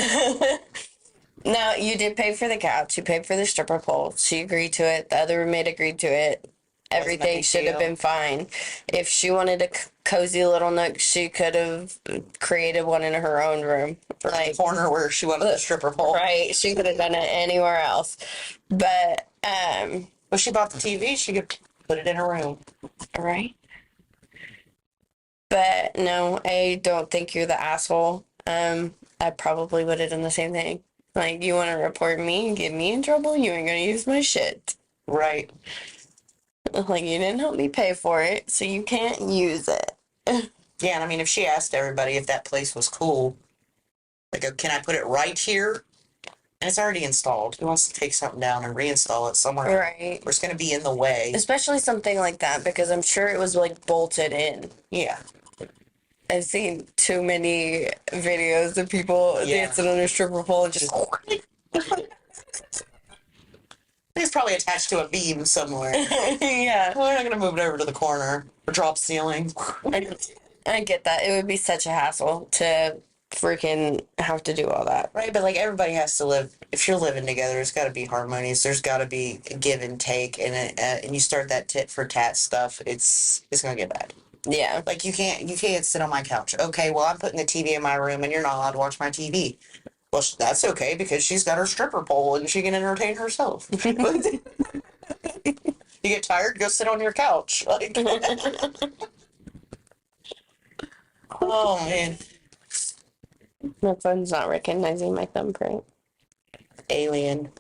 Now, you did pay for the couch. You paid for the stripper pole. She agreed to it. The other roommate agreed to it. Everything should have been fine. If she wanted a cozy little nook, she could have created one in her own room. Or like, the corner where she wanted the stripper pole. Right. She could have done it anywhere else. But, well, she bought the TV. She could put it in her room. Right. But no, I don't think you're the asshole. I probably would have done the same thing. Like, you want to report me and get me in trouble? You ain't gonna use my shit. Right. Like, you didn't help me pay for it, so you can't use it. Yeah, and I mean, if she asked everybody if that place was cool, like, can I put it right here? And it's already installed. Who wants to take something down and reinstall it somewhere? Right. Where it's going to be in the way. Especially something like that, because I'm sure it was, like, bolted in. Yeah. I've seen too many videos of people dancing on a stripper pole and just... It's probably attached to a beam somewhere. Yeah. Well, we're not going to move it over to the corner or drop ceiling. I get that. It would be such a hassle to freaking have to do all that. Right, but like everybody has to live. If you're living together, it's got to be harmonious. There's got to be a give and take, and you start that tit for tat stuff. It's gonna get bad. Yeah. Like you can't sit on my couch. Okay, well I'm putting the TV in my room, and you're not allowed to watch my TV. Well, that's okay because she's got her stripper pole and she can entertain herself. You get tired, go sit on your couch. Like, oh man. My phone's not recognizing my thumbprint. Alien.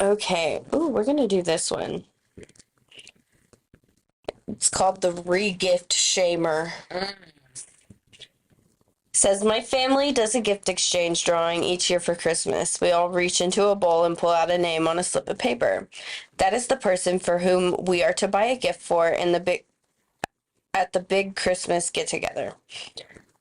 Okay. Ooh, we're gonna do this one. It's called the Re-Gift Shamer. Says, my family does a gift exchange drawing each year for Christmas. We all reach into a bowl and pull out a name on a slip of paper. That is the person for whom we are to buy a gift for at the big Christmas get-together.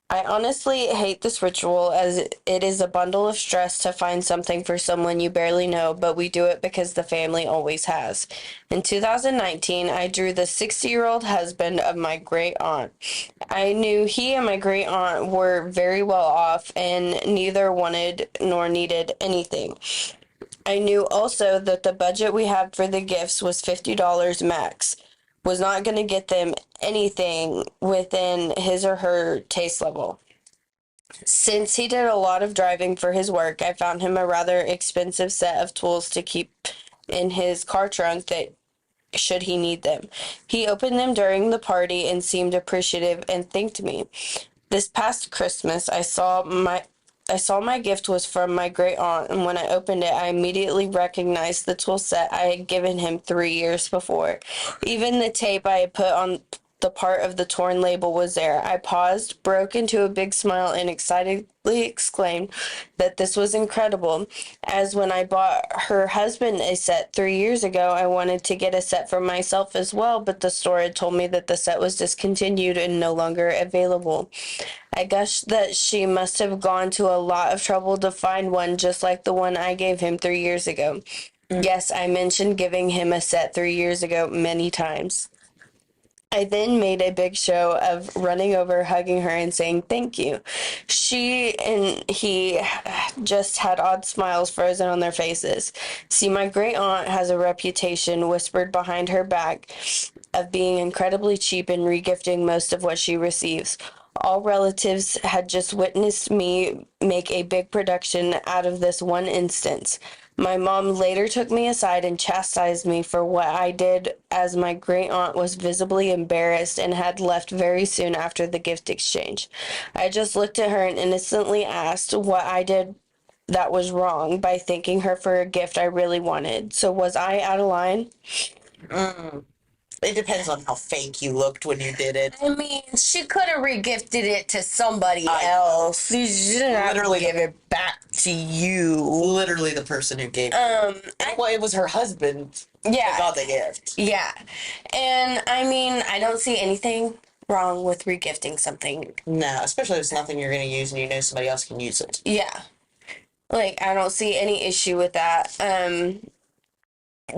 I honestly hate this ritual as it is a bundle of stress to find something for someone you barely know, but we do it because the family always has. In 2019, I drew the 60-year-old husband of my great aunt. I knew he and my great aunt were very well off and neither wanted nor needed anything. I knew also that the budget we had for the gifts was $50 max. Was not going to get them anything within his or her taste level. Since he did a lot of driving for his work, I found him a rather expensive set of tools to keep in his car trunk that should he need them. He opened them during the party and seemed appreciative and thanked me. This past Christmas, I saw I saw my gift was from my great aunt, and when I opened it, I immediately recognized the tool set I had given him 3 years before. Even the tape I had put on the part of the torn label was there. I paused, broke into a big smile, and excitedly exclaimed that this was incredible. As when I bought her husband a set 3 years ago, I wanted to get a set for myself as well, but the store had told me that the set was discontinued and no longer available. I guess that she must have gone to a lot of trouble to find one just like the one I gave him 3 years ago. Yes, I mentioned giving him a set 3 years ago many times. I then made a big show of running over, hugging her, and saying thank you. She and he just had odd smiles frozen on their faces. See, my great aunt has a reputation, whispered behind her back, of being incredibly cheap in regifting most of what she receives. All relatives had just witnessed me make a big production out of this one instance. My mom later took me aside and chastised me for what I did, as my great aunt was visibly embarrassed and had left very soon after the gift exchange. I just looked at her and innocently asked what I did that was wrong by thanking her for a gift I really wanted. So was I out of line? It depends on how fake you looked when you did it. I mean, she could have regifted it to somebody else. She didn't have to Literally- give it back to you. Literally the person who gave it. Well, it was her husband who Yeah. got the gift. Yeah. And I mean, I don't see anything wrong with regifting something. No, especially if it's nothing you're going to use and you know somebody else can use it. Yeah. Like, I don't see any issue with that.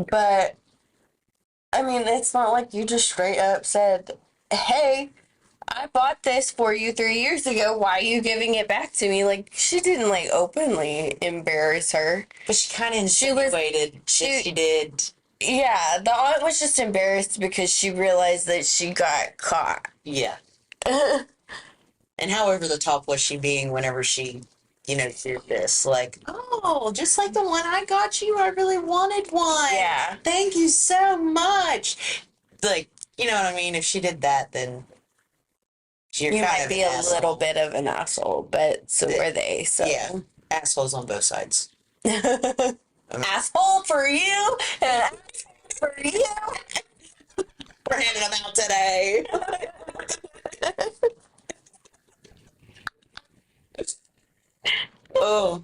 But I mean, it's not like you just straight up said, "Hey, I bought this for you 3 years ago. Why are you giving it back to me?" Like, she didn't like openly embarrass her. But she kind of insinuated that she did. Yeah, the aunt was just embarrassed because she realized that she got caught. Yeah. And how over the top was she being whenever she, did this? Like, oh, just like the one I got you, I really wanted one. Yeah. Thank you so much. Like, you know what I mean? If she did that, then you're You kind might of be an a asshole. little bit of an asshole, but so are they. So Yeah. Assholes on both sides. asshole for you and asshole for you. We're handing them out today. Oh.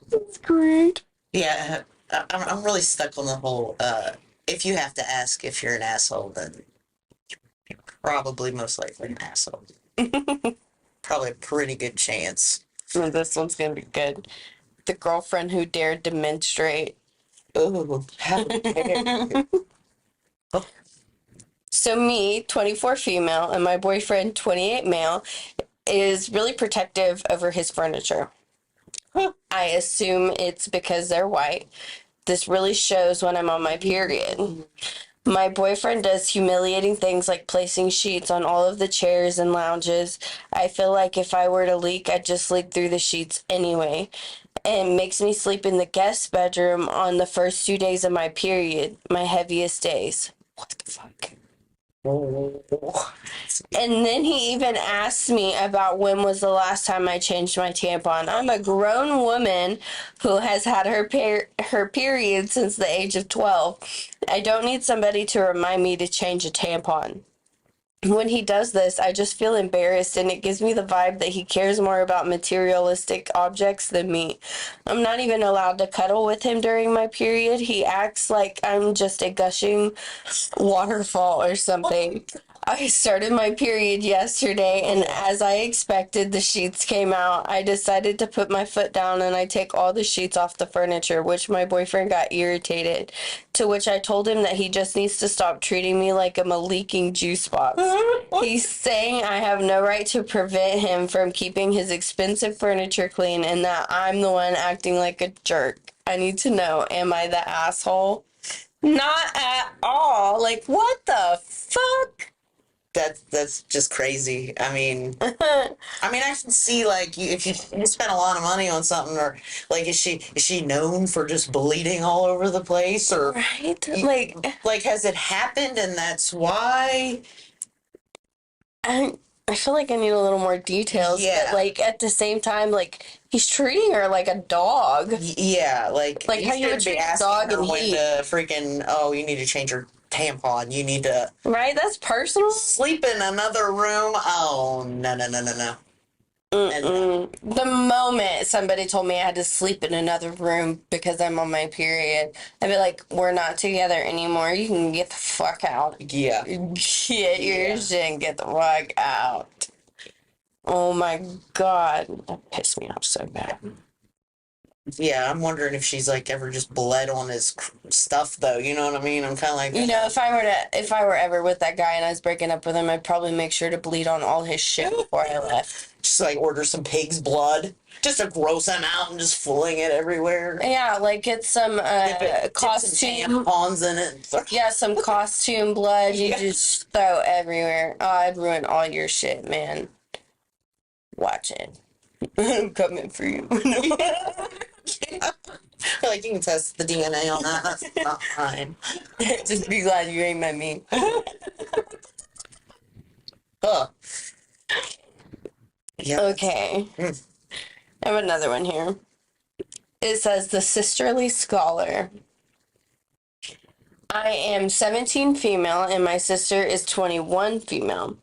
That's great. Yeah, I'm really stuck on the whole, if you have to ask if you're an asshole, then you're probably most likely an asshole. Probably a pretty good chance. Well, this one's gonna be good. The girlfriend who dared to menstruate. Oh, how dare. So me, 24 female, and my boyfriend, 28 male, is really protective over his furniture. I assume it's because they're white. This really shows when I'm on my period. My boyfriend does humiliating things like placing sheets on all of the chairs and lounges. I feel like if I were to leak, I'd just leak through the sheets anyway. And makes me sleep in the guest bedroom on the first 2 days of my period, my heaviest days. What the fuck? And then he even asked me about when was the last time I changed my tampon. I'm a grown woman who has had her period since the age of 12. I don't need somebody to remind me to change a tampon. When he does this, I just feel embarrassed, and it gives me the vibe that he cares more about materialistic objects than me. I'm not even allowed to cuddle with him during my period. He acts like I'm just a gushing waterfall or something. I started my period yesterday, and as I expected, the sheets came out. I decided to put my foot down and I take all the sheets off the furniture, which my boyfriend got irritated. To which I told him that he just needs to stop treating me like I'm a leaking juice box. He's saying I have no right to prevent him from keeping his expensive furniture clean and that I'm the one acting like a jerk. I need to know, am I the asshole? Not at all. Like, what the fuck? That's just crazy. I mean, I can see like if you spend a lot of money on something, or like is she known for just bleeding all over the place, or Right? like has it happened and that's why? I feel like I need a little more details. Yeah. But, like, at the same time, like, he's treating her like a dog. Yeah, like how you would shouldn't be treat a asking dog her and when he... to freaking, oh, you need to change your tampon. You need to Right? That's personal. sleep in another room. Oh, no, no, no, no, no. Mm-mm. The moment somebody told me I had to sleep in another room because I'm on my period, I'd be like, we're not together anymore. You can get the fuck out. Yeah. Get your shit and get the fuck out. Oh my god. That pissed me off so bad. Yeah, I'm wondering if she's like ever just bled on his stuff though. You know what I mean? I'm kind of like, You know, if I were ever with that guy and I was breaking up with him, I'd probably make sure to bleed on all his shit before I left. just like order some pig's blood just to gross him out and just fling it everywhere. Yeah, like get some costume some tampons in it. Yeah, some costume blood you just throw everywhere. Oh, I'd ruin all your shit, man. Watch it. I'm coming for you. Like you can test the DNA on that. That's not fine. Just be glad you ain't met me. Huh. Yeah. Okay. I have another one here. It says the sisterly scholar. I am 17 female and my sister is 21 female.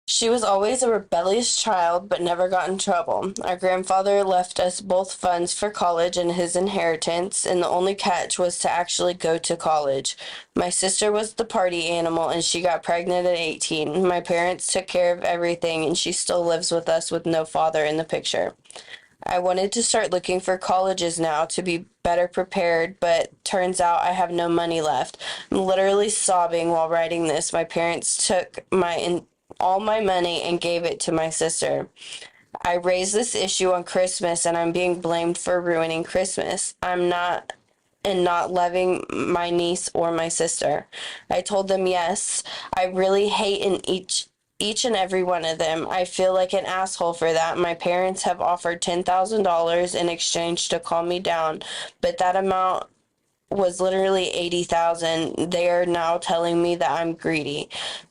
She was always a rebellious child, but never got in trouble. Our grandfather left us both funds for college and his inheritance, and the only catch was to actually go to college. My sister was the party animal, and she got pregnant at 18. My parents took care of everything, and she still lives with us with no father in the picture. I wanted to start looking for colleges now to be better prepared, but turns out I have no money left. I'm literally sobbing while writing this. My parents took all my money and gave it to my sister. I raised this issue on Christmas and I'm being blamed for ruining Christmas. I'm not loving my niece or my sister. I told them yes. I really hate each and every one of them. I feel like an asshole for that. My parents have offered $10,000 in exchange to calm me down, but that amount was literally 80,000. They are now telling me that I'm greedy.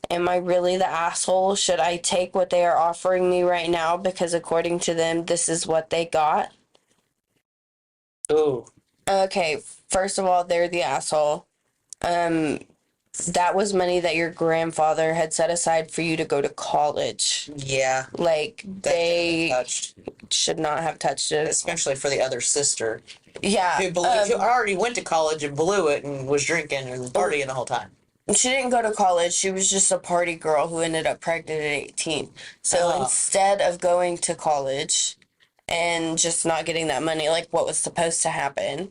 Am I really the asshole? Should I take what they are offering me right now because according to them this is what they got? Ooh. Okay, first of all, they're the asshole. That was money that your grandfather had set aside for you to go to college. Yeah. Like, they touched. should not have touched it. Especially for the other sister. Yeah. Who already went to college and blew it and was drinking and partying the whole time. She didn't go to college. She was just a party girl who ended up pregnant at 18. So instead of going to college and just not getting that money, like what was supposed to happen,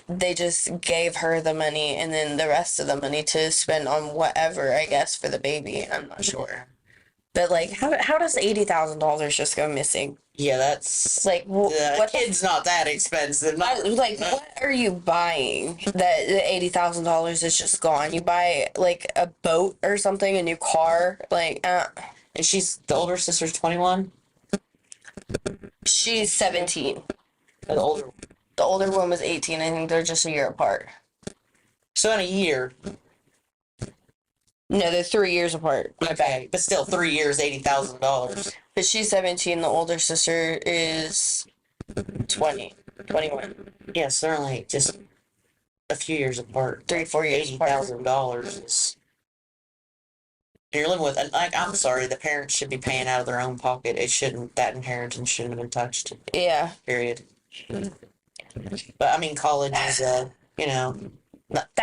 they just gave her the money and then the rest of the money to spend on whatever, I guess, for the baby. I'm not sure. But, like, how does $80,000 just go missing? Yeah, that's... Like, what kid's not that expensive. What are you buying that the $80,000 is just gone? You buy, like, a boat or something, a new car, like, And the older sister's 21? She's 17. The older one was 18. I think they're just a year apart. So in a year... No, they're 3 years apart. Okay, but still 3 years, $80,000. But she's 17, the older sister is 21. Yes, they're only just a few years apart. 3-4 years apart. $80,000 is... You're living with... Like, I'm sorry, the parents should be paying out of their own pocket. That inheritance shouldn't have been touched. Yeah. Period. But, I mean, college is, that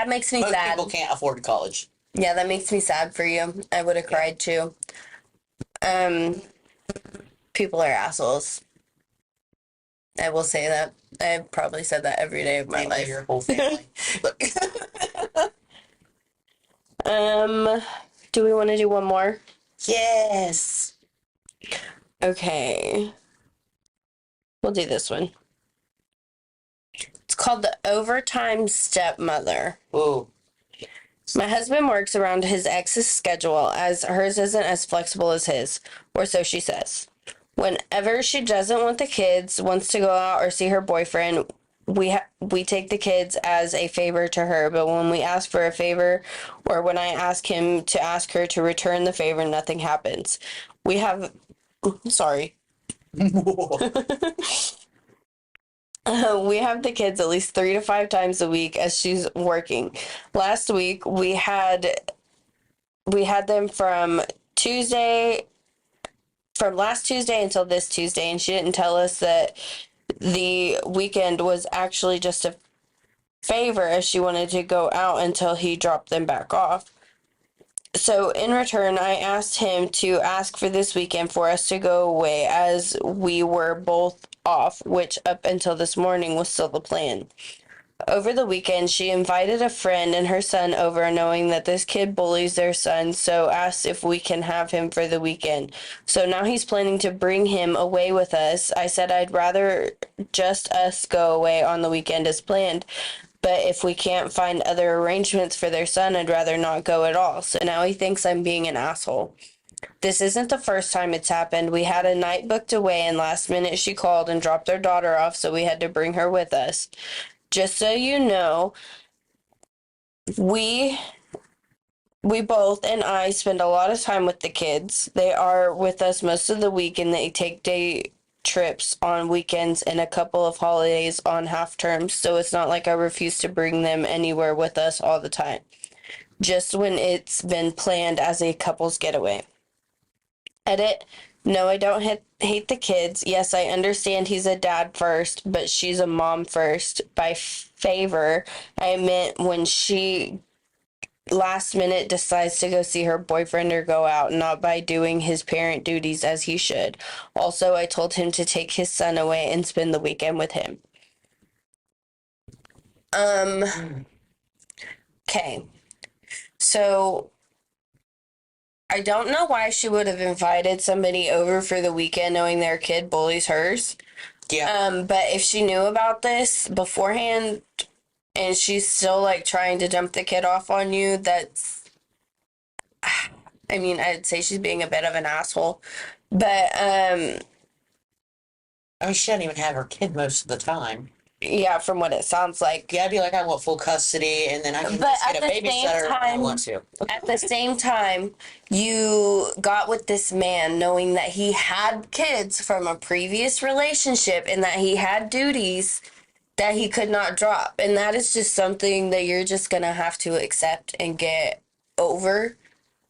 makes me sad. Most people can't afford college. Yeah, that makes me sad for you. I would have cried too. People are assholes. I will say that. I've probably said that every day of my life. Your whole family. Do we want to do one more? Yes. Okay. We'll do this one. It's called The Overtime Stepmother. Ooh. My husband works around his ex's schedule as hers isn't as flexible as his, or so she says. Whenever she doesn't want the kids, wants to go out or see her boyfriend, we take the kids as a favor to her, but when we ask for a favor, or when I ask him to ask her to return the favor, nothing happens. We have, sorry, we have the kids at least 3 to 5 times a week as she's working. Last week we had them from last Tuesday until this Tuesday, and she didn't tell us that the weekend was actually just a favor as she wanted to go out until he dropped them back off. So in return, I asked him to ask for this weekend for us to go away as we were both off, which up until this morning was still the plan. Over the weekend, she invited a friend and her son over, knowing that this kid bullies their son, so asked if we can have him for the weekend. So now he's planning to bring him away with us. I said I'd rather just us go away on the weekend as planned, but if we can't find other arrangements for their son, I'd rather not go at all. So now he thinks I'm being an asshole. This isn't the first time it's happened. We had a night booked away, and last minute she called and dropped their daughter off, so we had to bring her with us. Just so you know, we both and I spend a lot of time with the kids. They are with us most of the week, and they take day trips on weekends and a couple of holidays on half terms, so it's not like I refuse to bring them anywhere with us all the time. Just when it's been planned as a couple's getaway. Edit. No, I don't hate the kids. Yes, I understand he's a dad first, but she's a mom first. By favor, I meant when she last minute decides to go see her boyfriend or go out, not by doing his parent duties as he should. Also, I told him to take his son away and spend the weekend with him. Okay. So I don't know why she would have invited somebody over for the weekend knowing their kid bullies hers. Yeah. But if she knew about this beforehand and she's still like trying to dump the kid off on you, I mean, I'd say she's being a bit of an asshole. But I mean, she doesn't even have her kid most of the time. yeah, from what it sounds like. Yeah, I'd be like, I want full custody, and then I can But just get a babysitter if I want to. At the same time, you got with this man knowing that he had kids from a previous relationship and that he had duties that he could not drop. And that is just something that you're just going to have to accept and get over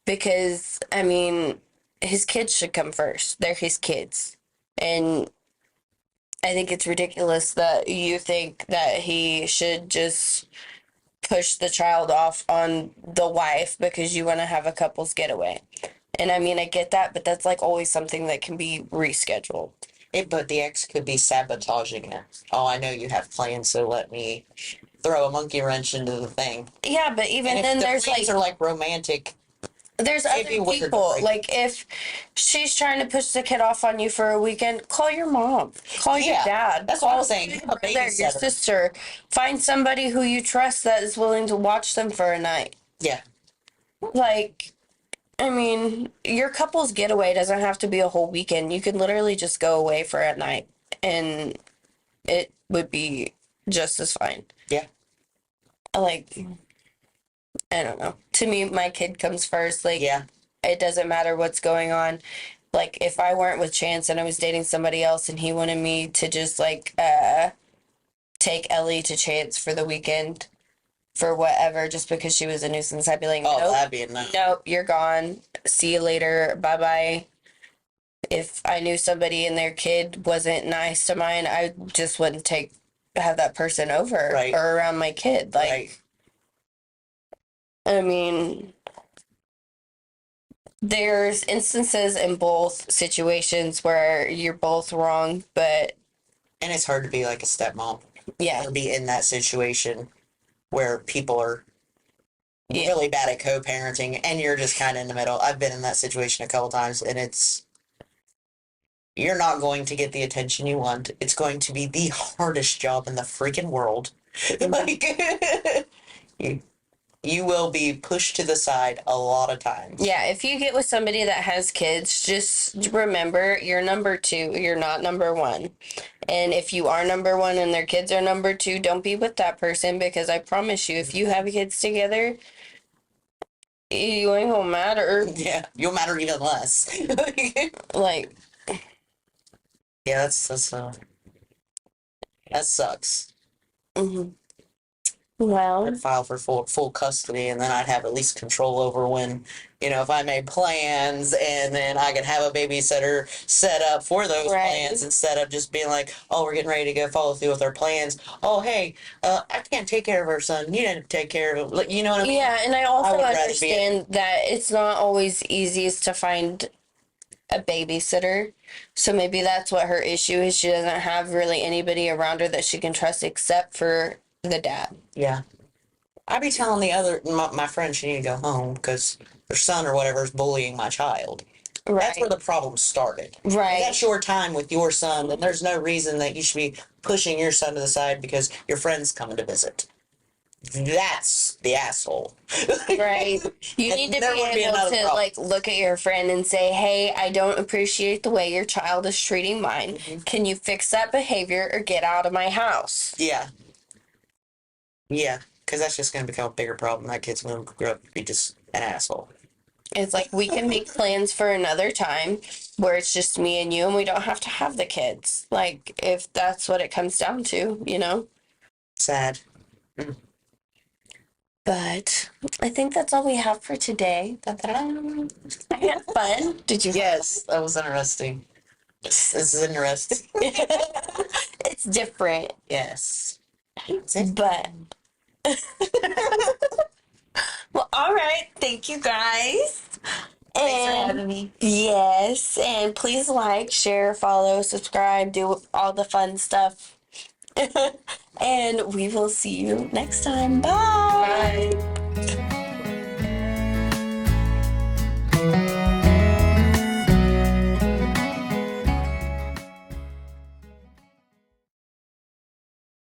because, I mean, his kids should come first. They're his kids. And I think it's ridiculous that you think that he should just push the child off on the wife because you want to have a couple's getaway. And I mean, I get that, but that's like always something that can be rescheduled. But the ex could be sabotaging it. Oh, I know you have plans, so let me throw a monkey wrench into the thing. Yeah, but even And if then, the there's plans like are like romantic. there's other it'd be weird, people. right? Like if she's trying to push the kid off on you for a weekend, call your mom, call your Yeah, dad, that's what call I'm saying. your A brother, your babysitter. sister. Find somebody who you trust that is willing to watch them for a night. Yeah. Like, I mean, your couple's getaway doesn't have to be a whole weekend. You can literally just go away for a night, and it would be just as fine. Yeah. Like, I don't know. To me, my kid comes first. Like, Yeah. it doesn't matter what's going on. Like, if I weren't with Chance and I was dating somebody else and he wanted me to just, like, take Ellie to Chance for the weekend for whatever, just because she was a nuisance, I'd be like, Oh, nope, that'd be a no. nope, you're gone. See you later. Bye-bye. If I knew somebody and their kid wasn't nice to mine, I just wouldn't have that person over Right. or around my kid. Like, Right. I mean, there's instances in both situations where you're both wrong, but And it's hard to be like a stepmom yeah, or be in that situation where people are really bad at co-parenting and you're just kind of in the middle. I've been in that situation a couple times, and you're not going to get the attention you want. It's going to be the hardest job in the freaking world. Like, you will be pushed to the side a lot of times. yeah. If you get with somebody that has kids, just remember you're number two. You're not number one. And if you are number one and their kids are number two, don't be with that person, because I promise you, if you have kids together, you ain't gonna matter. Yeah, you'll matter even less. Like, Yeah, that sucks. mhm. Well, I'd file for full custody, and then I'd have at least control over when, if I made plans, and then I could have a babysitter set up for those right. plans instead of just being like, oh, we're getting ready to go follow through with our plans. Oh, hey, I can't take care of our son. You didn't take care of him. You know what I mean? Yeah, and I also would rather be understand that it's not always easiest to find a babysitter. So maybe that's what her issue is. She doesn't have really anybody around her that she can trust except for the dad. Yeah. I'd be telling my friend she need to go home because their son or whatever is bullying my child. Right. That's where the problem started. Right. If that's your time with your son, then there's no reason that you should be pushing your son to the side because your friend's coming to visit. That's the asshole. Right. You need to be able to like look at your friend and say, hey, I don't appreciate the way your child is treating mine. Mm-hmm. Can you fix that behavior or get out of my house? Yeah. Yeah, because that's just going to become a bigger problem. That kid's going to grow up to be just an asshole. It's like, we can make plans for another time where it's just me and you and we don't have to have the kids. Like, if that's what it comes down to, Sad. But I think that's all we have for today. I had fun. Did you? Yes, that was interesting. This is interesting. It's different. Yes. But well, all right. Thank you guys. Thanks for having me. Yes, and please like, share, follow, subscribe, do all the fun stuff. And we will see you next time. Bye. Bye.